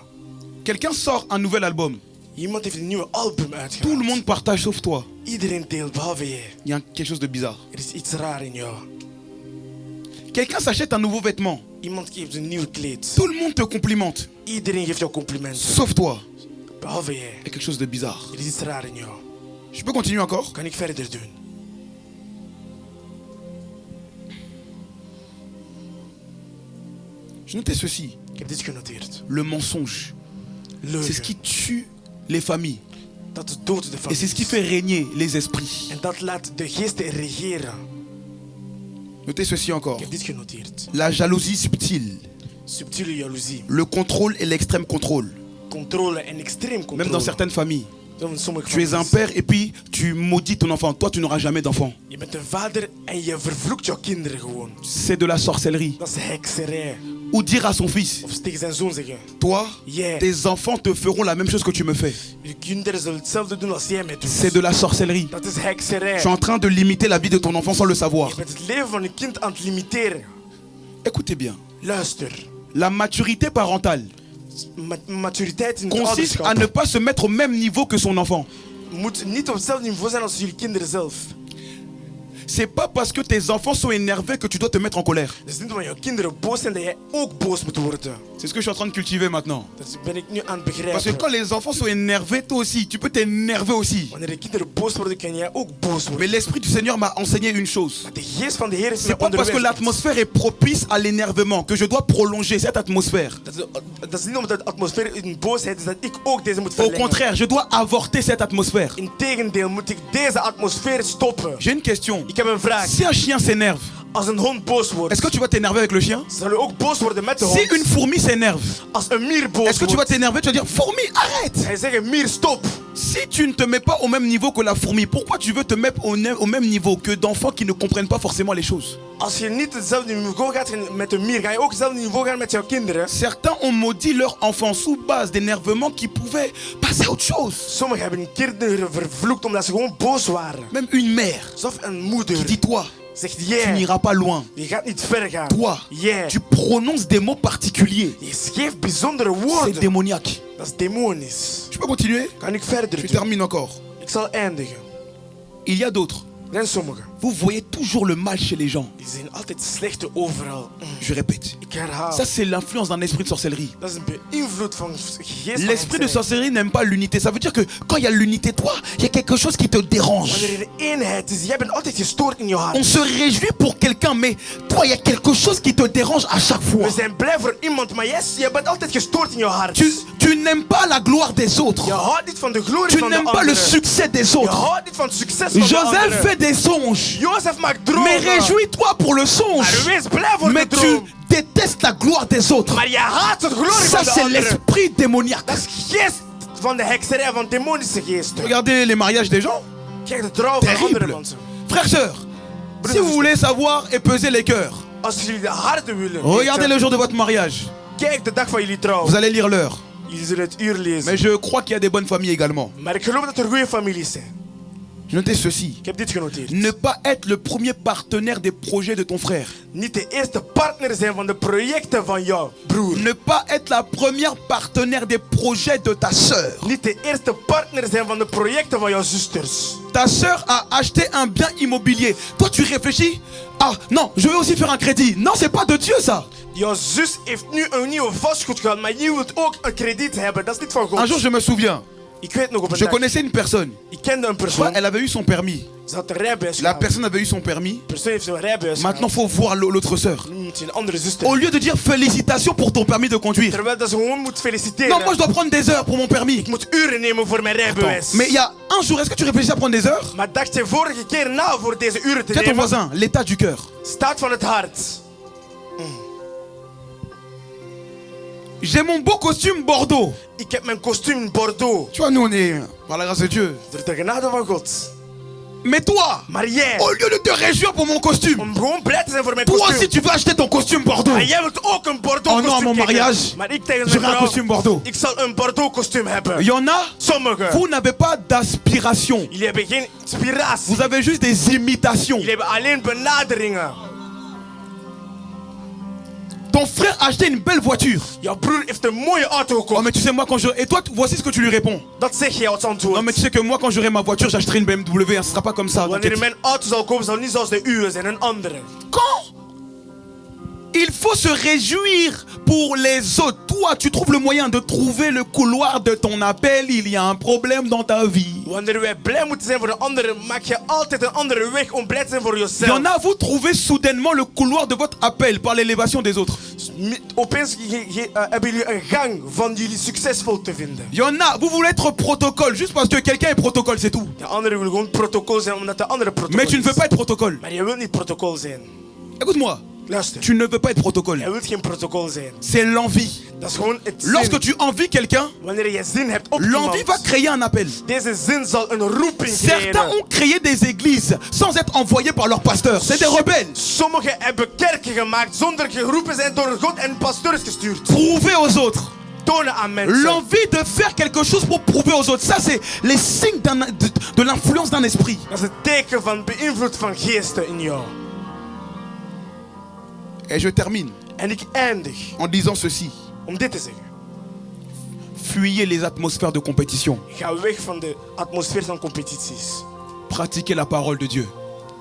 Quelqu'un sort un nouvel album. Iemand heeft een nieuwe album Tout le uitgebracht. monde partage sauf toi. Iedereen deelt behalve jij. Il y a quelque chose de bizarre. Er is iets raar in jou. Quelqu'un s'achète un nouveau vêtement. Iemand geeft een nieuw kleed. Tout le monde te complimente. Iedereen geeft jou complimenten. Sauf toi. Behalve jij. Il y a quelque chose de bizarre. Er is iets raar in jou. Je peux continuer encore? Kan ik verder doen? Je notais ceci. Ik heb dit genoteerd. Le mensonge. C'est ce qui Leugen. tue les familles. Dat doodt de Et c'est ce qui familie. fait régner les esprits. En dat laat de geesten regeren. Notez ceci encore. Ik heb dit genoteerd. La jalousie subtile. Subtiele jaloezie. Le contrôle et l'extrême contrôle. Controle en extreem controle. Même dans certaines familles. Dans sommige Tu es un families. père et puis tu maudis ton enfant. Toi, tu n'auras jamais d'enfant. Je bent een vader en je vervloekt jouw kinderen gewoon. C'est de la sorcellerie. Dat is hekserij. Ou dire à son fils, Of tegen zijn zoon zeggen. toi, Yeah. tes enfants te feront la même chose que tu me fais. Je kinderen zullen hetzelfde doen als jij mij doet. C'est de la sorcellerie. Dat is hekserij. Tu es en train de limiter la vie de ton enfant sans le savoir. Je bent het leven van je kind aan het limiteren. Écoutez bien. Luister. La maturité parentale maturiteit in het consiste à ouderschap ne pas se mettre au même niveau que son enfant. moet niet op hetzelfde niveau zijn als jullie kinderen zelf. C'est pas parce que tes enfants sont énervés que tu dois te mettre en colère. Het is niet omdat jouw kinderen boos zijn dat jij ook boos moet worden. C'est ce que je suis en train de cultiver maintenant. Dat ben ik nu aan het Parce que begrijpen. quand les enfants sont énervés, toi aussi, tu peux t'énerver aussi. Wanneer de kinderen boos worden, kan jij ook boos Mais worden. l'Esprit du Seigneur m'a enseigné une chose. De geest van de Heer heeft C'est mij pas parce que onderwezen. l'atmosphère est propice à l'énervement que je dois prolonger cette atmosphère. Dat is niet omdat de atmosfeer in boosheid is dat ik ook deze moet Au verlengen. contraire, je dois avorter cette atmosphère. Integendeel moet ik deze atmosfeer stoppen. J'ai une question. Ik heb een vraag. Si un chien s'énerve, Als een hond boos wordt, est-ce que tu vas t'énerver avec le chien? zal u ook boos worden met de Si hond. une fourmi s'énerve, Als een mier boos est-ce que tu vas wordt, t'énerver? Tu vas dire, fourmi, arrête! hij zegt mier stop. Si tu ne te mets pas au même niveau que la fourmi, pourquoi tu veux te mettre au même niveau que d'enfants qui ne comprennent pas forcément les choses? Als je niet hetzelfde niveau gaat met een mier, ga je ook hetzelfde niveau gaan met jouw kinderen. Certains ont maudit leur enfant sous base d'énervement qui pouvait passer à autre chose. Sommigen hebben hun kinderen vervloekt omdat ze gewoon boos waren. Même une mère Alsof een qui moeder dit, toi, zegt, tu jij, n'iras pas loin. je gaat niet ver gaan. Toi, Jij, tu prononces des mots particuliers. je geeft bijzondere C'est woorden. démoniaque. Dat is demonisch. Je peux continuer? Kan ik verder Je doen? termine encore. Ik zal eindigen. Il y a d'autres. Er zijn sommigen. Vous voyez toujours le mal chez les gens. Die zien altijd slechte overal. Je répète. Ik herhaal. Ça, c'est l'influence d'un esprit de sorcellerie. Dat is een beïnvloed van geest van L'esprit de hekserij. sorcellerie n'aime pas l'unité. Ça veut dire que quand il y a l'unité, toi, il y a quelque chose qui te dérange. Wanneer er een eenheid is, jij bent altijd gestoord in je hart. On se réjouit pour quelqu'un, mais toi, il y a quelque chose qui te dérange à chaque fois. We zijn blij voor iemand, maar jij bent altijd gestoord in je hart. Tu n'aimes pas la gloire des Je autres. houdt niet van de glorie Tu van de n'aimes pas le anderen. succès des Je autres. houdt niet van het succes van de Joseph anderen. fait des songes. Jozef maakt dromen. Mais réjouis-toi pour le Maar songe. wees blij voor Mais de tu droom. détestes la gloire des autres. Maar je haat het glorie Ça, van de c'est anderen. l'esprit démoniaque. Dat is geest van de hekserij, van demonische geesten. Regardez les mariages des gens. Kijk de trouw van andere Terrible. mensen. Frères, sœurs, si vous voulez savoir et peser les cœurs, Als jullie de harten willen regardez weten, le jour de votre mariage. kijk de dag van jullie trouw. Vous allez lire l'heure. Jullie zullen het uur lezen. Mais je crois qu'il y a des bonnes familles également. Maar ik geloof dat er goede families zijn. Notez ceci. Ik heb dit genoteerd. Ne pas être le premier partenaire des projets de ton frère. Niet de eerste partner zijn van de projecten van jouw broer. Ne pas être la première partenaire des projets de ta sœur. Niet de eerste partner zijn van de projecten van jouw zusters. Ta sœur a acheté un bien immobilier. Toi, tu réfléchis. Ah non, je vais aussi faire un crédit. Non, c'est pas de Dieu ça. Jouw zus heeft nu een nieuwe vastgoed gehad, maar je wilt ook een krediet hebben. Dat is niet van Un God. jour, je me souviens. Ik weet nog op een Je dag. connaissais une personne. Ik kende een Tu vois, persoon. elle avait eu son permis. Ze had een rijbewijs La gehad. personne avait eu son permis. De persoon heeft zijn rijbewijs Maintenant, gehad. faut voir l'autre sœur. Nu moet je een andere zuster. Au lieu de dire félicitations pour ton permis de conduire. Terwijl dat ze gewoon moet feliciteren. Non, moi je dois prendre des heures pour mon permis. Ik moet uren nemen voor mijn rijbewijs. Mais il y a un jour, est-ce que tu réfléchis à prendre des heures? Maar dacht je vorige keer na voor deze uren te Tiens ton nemen? voisin, l'état du cœur. Staat van het hart. J'ai mon beau costume Bordeaux. Ik heb mijn kostuum Bordeaux. Tu vois, nous on est par la grâce de Dieu. Door de genade van God. Mais toi, Maar jij, au lieu de te réjouir pour mon costume, om gewoon blij te zijn voor mijn toi kostuum. aussi tu veux acheter ton costume Bordeaux. Maar jij wilt ook een Bordeaux Oh non, kostuum à mon krijgen. mariage, Maar ik tegen j'aurai mijn un vrouw, costume Bordeaux. ik zal een Bordeaux kostuum hebben. Il y en a, Sommigen, vous n'avez pas d'aspiration. jullie hebben geen inspiratie. Vous avez juste des imitations. Jullie hebben alleen benaderingen. Ton frère a acheté une belle voiture. Jouw broer heeft een mooie auto Oh gekocht. mais tu sais moi quand je... Et toi, voici ce que tu lui réponds. Dat zeg je als antwoord. Non mais tu sais que moi quand j'aurai ma voiture, j'achèterai une BMW. Hein, ce sera pas comme ça. Wanneer t'inquiète. mijn auto zal komen, zal het niet zoals de uwe zijn, een andere. Quand il faut se réjouir pour les autres. Toi, tu trouves le moyen de trouver le couloir de ton appel. Il y a un problème dans ta vie. Wanneer wij blij moeten zijn voor de anderen, maak je altijd een andere weg om blij te zijn voor Il y jezelf. en a, vous trouvez soudainement le couloir de votre appel par l'élévation des autres. Opeens hebben jullie een gang van jullie succesvol te vinden. Il y en a, vous voulez être protocole juste parce que quelqu'un est protocole, c'est tout. De anderen willen gewoon protocol zijn omdat de andere protocol Mais tu ne is. veux pas être protocole. Maar je wilt niet protocol zijn. Écoute-moi, Luister. tu ne veux pas être protocole. Je wilt geen protocol zijn. C'est l'envie. Dat is gewoon het zin. Lorsque tu envies quelqu'un, Wanneer je zin hebt op l'envie va iemand, créer un appel. deze zin zal een roeping Certains creëren. ont créé des églises sans être envoyés par leur pasteur. C'est des rebelles. Sommigen hebben kerken gemaakt zonder geroepen zijn door God en pasteurs gestuurd. Prouver aux autres. Tonen aan mensen. L'envie de faire quelque chose pour prouver aux autres. Ça, c'est les signes de l'influence d'un esprit. Dat is het teken van beïnvloed van geesten in jou. Et je termine En ik eindig en disant ceci. om dit te zeggen. Fuyez les atmosphères de compétition. Ga weg van de atmosfeer van competities. Pratiquez la parole de Dieu.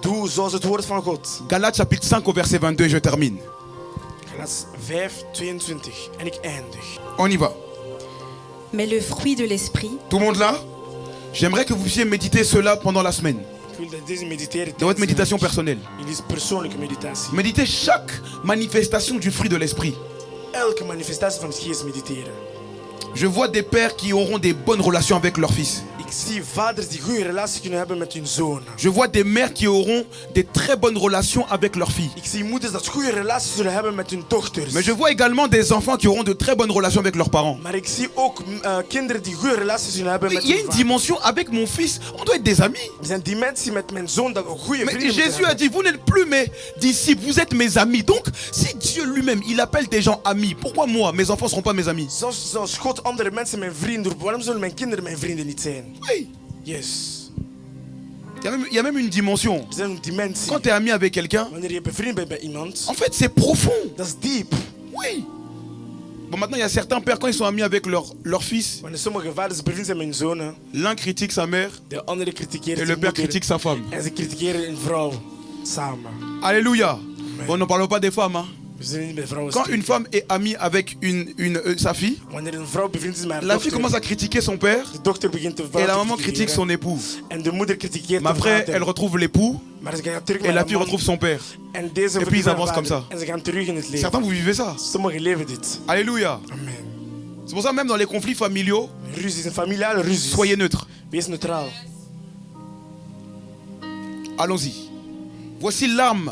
Doe zoals het woord van God. Galates chapitre 5 au verset 22, je termine. Galates 5, 22. En ik eindig. On y va. Mais le fruit de l'esprit, Tout le monde là? J'aimerais que vous puissiez méditer cela pendant la semaine. Ik wil dat deze mediteren Dans votre méditation tijdens personnelle. in deze persoonlijke meditatie. Méditez chaque manifestation du fruit de l'esprit. Elke manifestatie van het geest mediteren. Je vois des pères qui auront des bonnes relations avec leurs fils. Ik zie vaders die goede relatie kunnen hebben met hun zonen. Je vois des mères qui auront des très bonnes relations avec leurs filles. Ik zie moeders dat goede relaties zullen hebben met hun dochters. Mais je vois également des enfants qui auront de très bonnes relations avec leurs parents. Maar ik zie ook kinderen die goede relaties zullen hebben Oui, met il y a hun une vader. dimension avec mon fils, on doit être des amis. Er zijn dimensie met mijn zoon dat we goede Mais vrienden Jésus a dit, vous n'êtes plus mes disciples, vous êtes mes amis. Donc, si Dieu lui-même, il appelle des gens amis, pourquoi moi, mes enfants ne seront pas mes amis? Zoals God andere mensen mijn vrienden roept, waarom zullen mijn kinderen mijn vrienden niet zijn? Oui, Yes. il y a même une dimension. Er is een dimensie. Quand tu es ami avec quelqu'un, Wanneer je bevriend bent bij iemand, en fait, c'est profond. dat is diep. Oui. Bon, maintenant, il y a certains pères, quand ils sont amis avec leur fils, Wanneer sommige vaders bevriend zijn met hun zonen, l'un critique sa mère de andere criticeren et zijn le père moeder critique sa femme. en ze criticeren een vrouw samen. Alléluia. Bon, ne parlons pas des femmes. Hein. We zullen niet met vrouwen Quand spreken. une femme est amie avec sa fille, Wanneer een vrouw bevriend is met haar la fille dochter, commence à critiquer son père de dochter begint te et la maman critique son époux. en de moeder critiqueert Mais de après, vader. elle retrouve l'époux Maar ze gaan terug et naar la de fille man retrouve son père. en deze Et puis ils verliefde avancent comme vader. ça. En ze gaan terug in het leven. Certains, vous vivez ça. Sommigen leven dit. Alléluia. Amen. C'est pour ça, même dans les conflits familiaux, Ruzies, een familiale ruzie. soyez neutres. Wees neutraal. Allons-y. Voici l'arme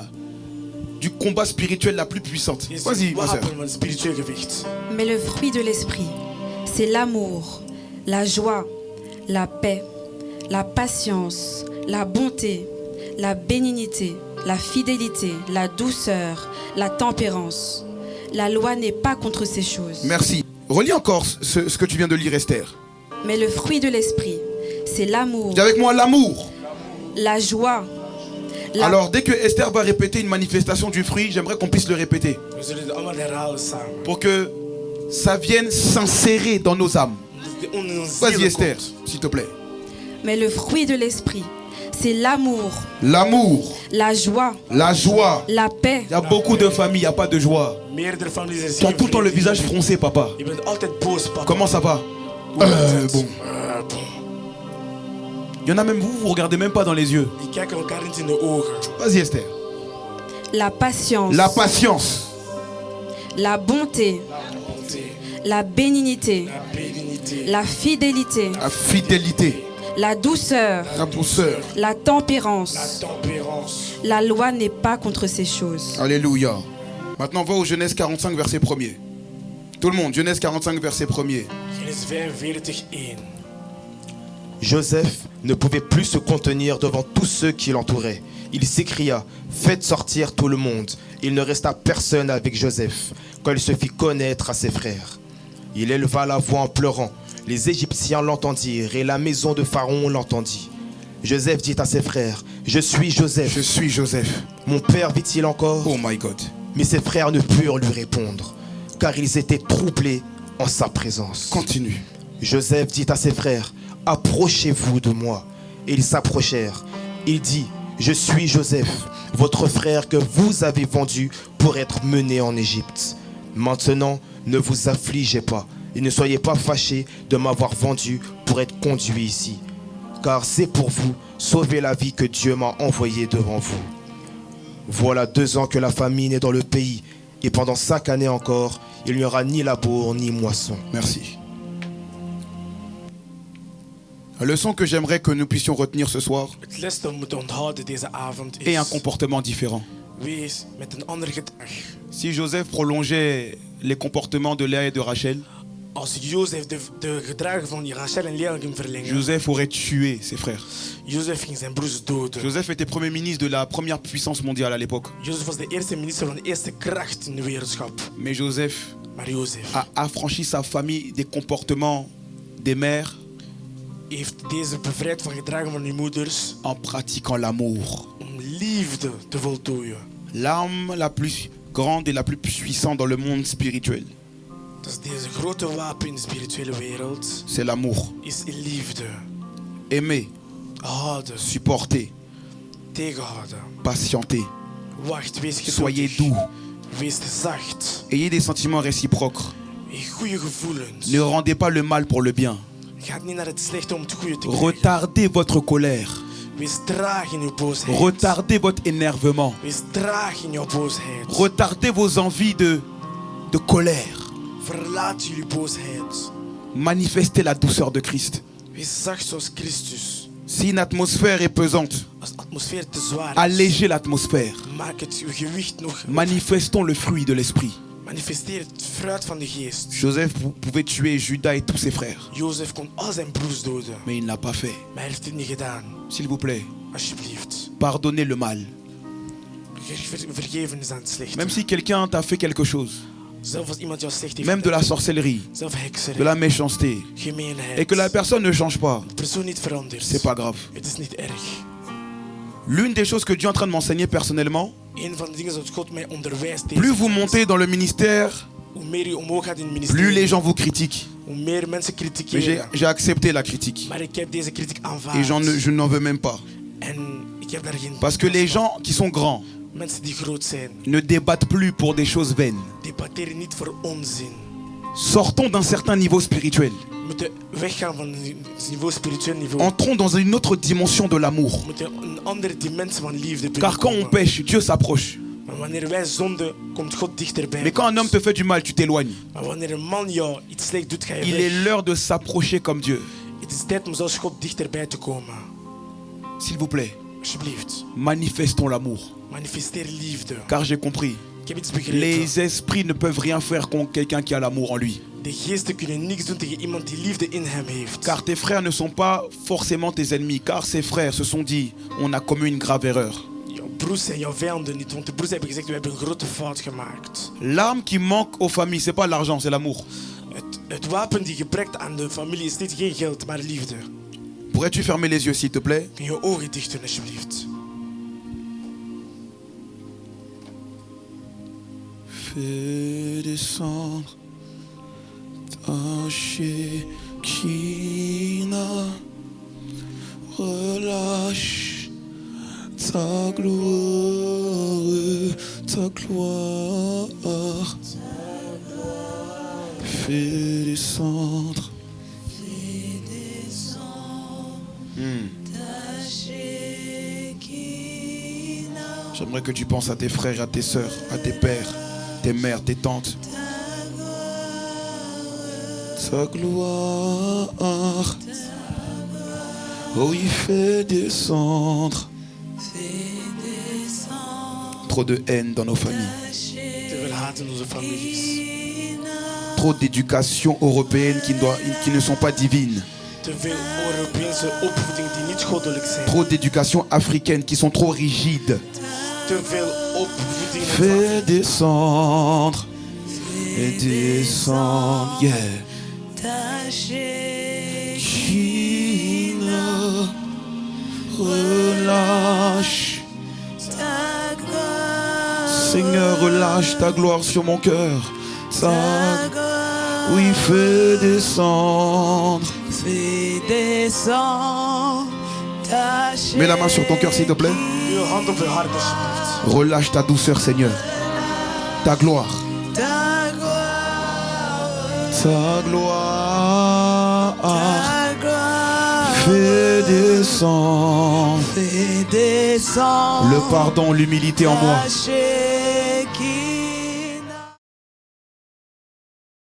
du combat spirituel la plus puissante. Is Vas-y, het ma soeur. wapen van spiritueel gewicht. mais le fruit de l'esprit, c'est l'amour, la joie, la paix, la patience, la bonté, la bénignité, la fidélité, la douceur, la tempérance. La loi n'est pas contre ces choses. Merci. Relis encore ce que tu viens de lire, Esther. Mais le fruit de l'esprit, c'est l'amour, Dis avec moi l'amour. la joie, la Alors, dès que Esther va répéter une manifestation du fruit, j'aimerais qu'on puisse le répéter. We zullen het allemaal herhalen samen. Pour que ça vienne s'insérer dans nos âmes. Dat het onder ons Vas-y, zielen Esther, komt. s'il te plaît. Mais le fruit de l'esprit, c'est l'amour, L'amour, la joie, la joie. la paix, Il y a beaucoup de familles, il n'y a pas de joie. Meerdere families zijn Tu as tout le temps le visage froncé, papa. Je bent altijd boos, papa. Comment ça va? Hoe gaat het? Bon. Bon. Il y en a même vous regardez même pas dans les yeux. Die kijken elkaar niet in de ogen. Vas-y, Esther. la patience, La patience, la bonté, La bonté, la bénignité, la bénignité, la fidélité, la fidélité, la douceur, la douceur. la la tempérance. tempérance. La loi n'est pas contre ces choses. Alléluia. Maintenant, on va au Genèse 45, verset 1er. Tout le monde, Genèse 45, verset 1er. Genesis 45, 1. Joseph ne pouvait plus se contenir devant tous ceux qui l'entouraient. Il s'écria, faites sortir tout le monde. Il ne resta personne avec Joseph quand il se fit connaître à ses frères. Il éleva la voix en pleurant. Les Égyptiens l'entendirent et la maison de Pharaon l'entendit. Joseph dit à ses frères, je suis Joseph. Je suis Joseph. Mon père vit-il encore? Oh my God. Mais ses frères ne purent lui répondre, car ils étaient troublés en sa présence. Continue. Joseph dit à ses frères, approchez-vous de moi. Et ils s'approchèrent. Il dit, je suis Joseph, votre frère que vous avez vendu pour être mené en Égypte. Maintenant, ne vous affligez pas et ne soyez pas fâchés de m'avoir vendu pour être conduit ici. Car c'est pour vous sauver la vie que Dieu m'a envoyé devant vous. Voilà 2 ans que la famine est dans le pays, et pendant 5 années encore, il n'y aura ni labour ni moisson. Merci. La leçon que j'aimerais que nous puissions retenir ce soir Het les dat we moeten onthouden deze avond est un is, comportement différent. wees met een ander gedrag. Si Joseph prolongeait les comportements de Léa et de Rachel, Als Jozef de gedragen van Rachel en Lea ging verlengen, Joseph aurait tué ses frères. Jozef ging zijn broers doden. Joseph était premier ministre de la première puissance mondiale à l'époque. Jozef was de eerste minister van de eerste kracht in de wereldschap. Mais Joseph Maar Jozef a affranchi sa famille des comportements des mères heeft deze bevrijd van gedragen van hun moeders en pratiquant l'amour. om liefde te voltooien. L'arme la plus grande et la plus puissante dans le monde spirituel. Dus deze grote wapen in de spirituele wereld c'est l'amour. is liefde. Aimer, Houden, supporter, tegenhouden. patienter. Wacht, wees Soyez geduldig. doux. Wees zacht. Ayez des sentiments réciproques. Goede gevoelens. Ne rendez pas le mal pour le bien. Ga niet naar het slechte om het goede te krijgen. Retardez votre colère. Wees traag in uw boosheid. Retardez votre énervement. Wees traag in jouw boosheid. Retardez vos envies de colère. Verlaat jullie boosheid. Manifestez la douceur de Christ. Wees zacht zoals Christus. Si une atmosphère est pesante, Als de atmosfeer te zwaar is, allégez l'atmosphère. maak het uw gewicht nog. Manifestons le fruit de l'esprit. Manifesteer het fruit van de geest. Joseph pouvait tuer Judas et tous ses frères, Jozef kon al zijn broers doden, mais il ne l'a pas fait. maar hij heeft dit niet gedaan. S'il vous plaît, Alsjeblieft. pardonnez le mal. Vergeven is aan het slechte. Même si quelqu'un t'a fait quelque chose, Zelf als iemand jou slecht heeft même de la gedaan, sorcellerie, zelf de hekserij, la méchanceté, gemeenheid, et que la personne ne change pas, de persoon niet verandert, c'est pas grave. het is niet erg. L'une des choses que Dieu est en train de m'enseigner personnellement, Een van de dingen dat God mij onderwijst plus deze vous maand, montez dans le ministère, hoe meer je omhoog gaat in het plus ministerie, les gens vous critiquent. hoe meer mensen Mais kritikeren. j'ai accepté la critique. Maar ik heb deze kritiek Et aanvaard. je n'en veux même pas. En ik heb daar geen... Parce que les gens qui sont grands Mensen die groot zijn, ne débattent plus pour des choses vaines. debatteren niet voor onzin. Sortons d'un certain niveau spirituel. We moeten weggaan van het niveau, spiritueel niveau. Entrons dans une autre dimension de l'amour. We moeten een andere dimensie van liefde Car quand on binnenkomen. pêche, Dieu s'approche. Maar wanneer wij zonden, komt God dichterbij. Mais quand un homme te fait du mal, tu t'éloignes. Maar wanneer een man jou iets slecht doet, ga je Il weg. est l'heure de s'approcher comme Dieu. Het is tijd om zelfs God dichterbij te komen. S'il vous plaît, Alsjeblieft, manifestons l'amour. manifesteer liefde. Car j'ai compris, Ik heb iets begrepen. les esprits ne peuvent rien faire contre quelqu'un qui a l'amour en lui. De geesten kunnen niks doen tegen iemand die liefde in hem heeft. Car tes frères ne sont pas forcément tes ennemis. Car ces frères se sont dit, on a commis une grave erreur. Jouw broers zijn jouw vijanden niet, want de broers hebben gezegd, we hebben een grote fout gemaakt. L'arme qui manque aux familles, c'est pas l'argent, c'est l'amour. Het wapen die gebrekt aan de familie is niet geen geld, maar liefde. Pourrais-tu fermer les yeux, s'il te plaît? Kun je ogen dicht doen, alsjeblieft. Fais descendre ta Shekinah, relâche ta gloire, ta gloire. Fais descendre. J'aimerais que tu penses à tes frères, à tes sœurs, à tes pères, tes mères, tes tantes. Ta gloire, oh il fait descendre. Trop de haine dans nos familles. Te veel haat in onze families. Trop d'éducation européenne qui ne sont pas divines. Te veel Europese opvoeding die niet goddelijk zijn. Trop d'éducation africaine qui sont trop rigides. Te veel opvoeding. Fais descendre et descendre, yeah. Qui relâche, Seigneur, relâche ta gloire sur mon cœur. Oui, fais descendre. Mets la main sur ton cœur, s'il te plaît. Uw hand op uw hart, alsjeblieft. Relâche ta douceur, Seigneur. Ta gloire. Ta gloire. Fais descendre le pardon, l'humilité en moi.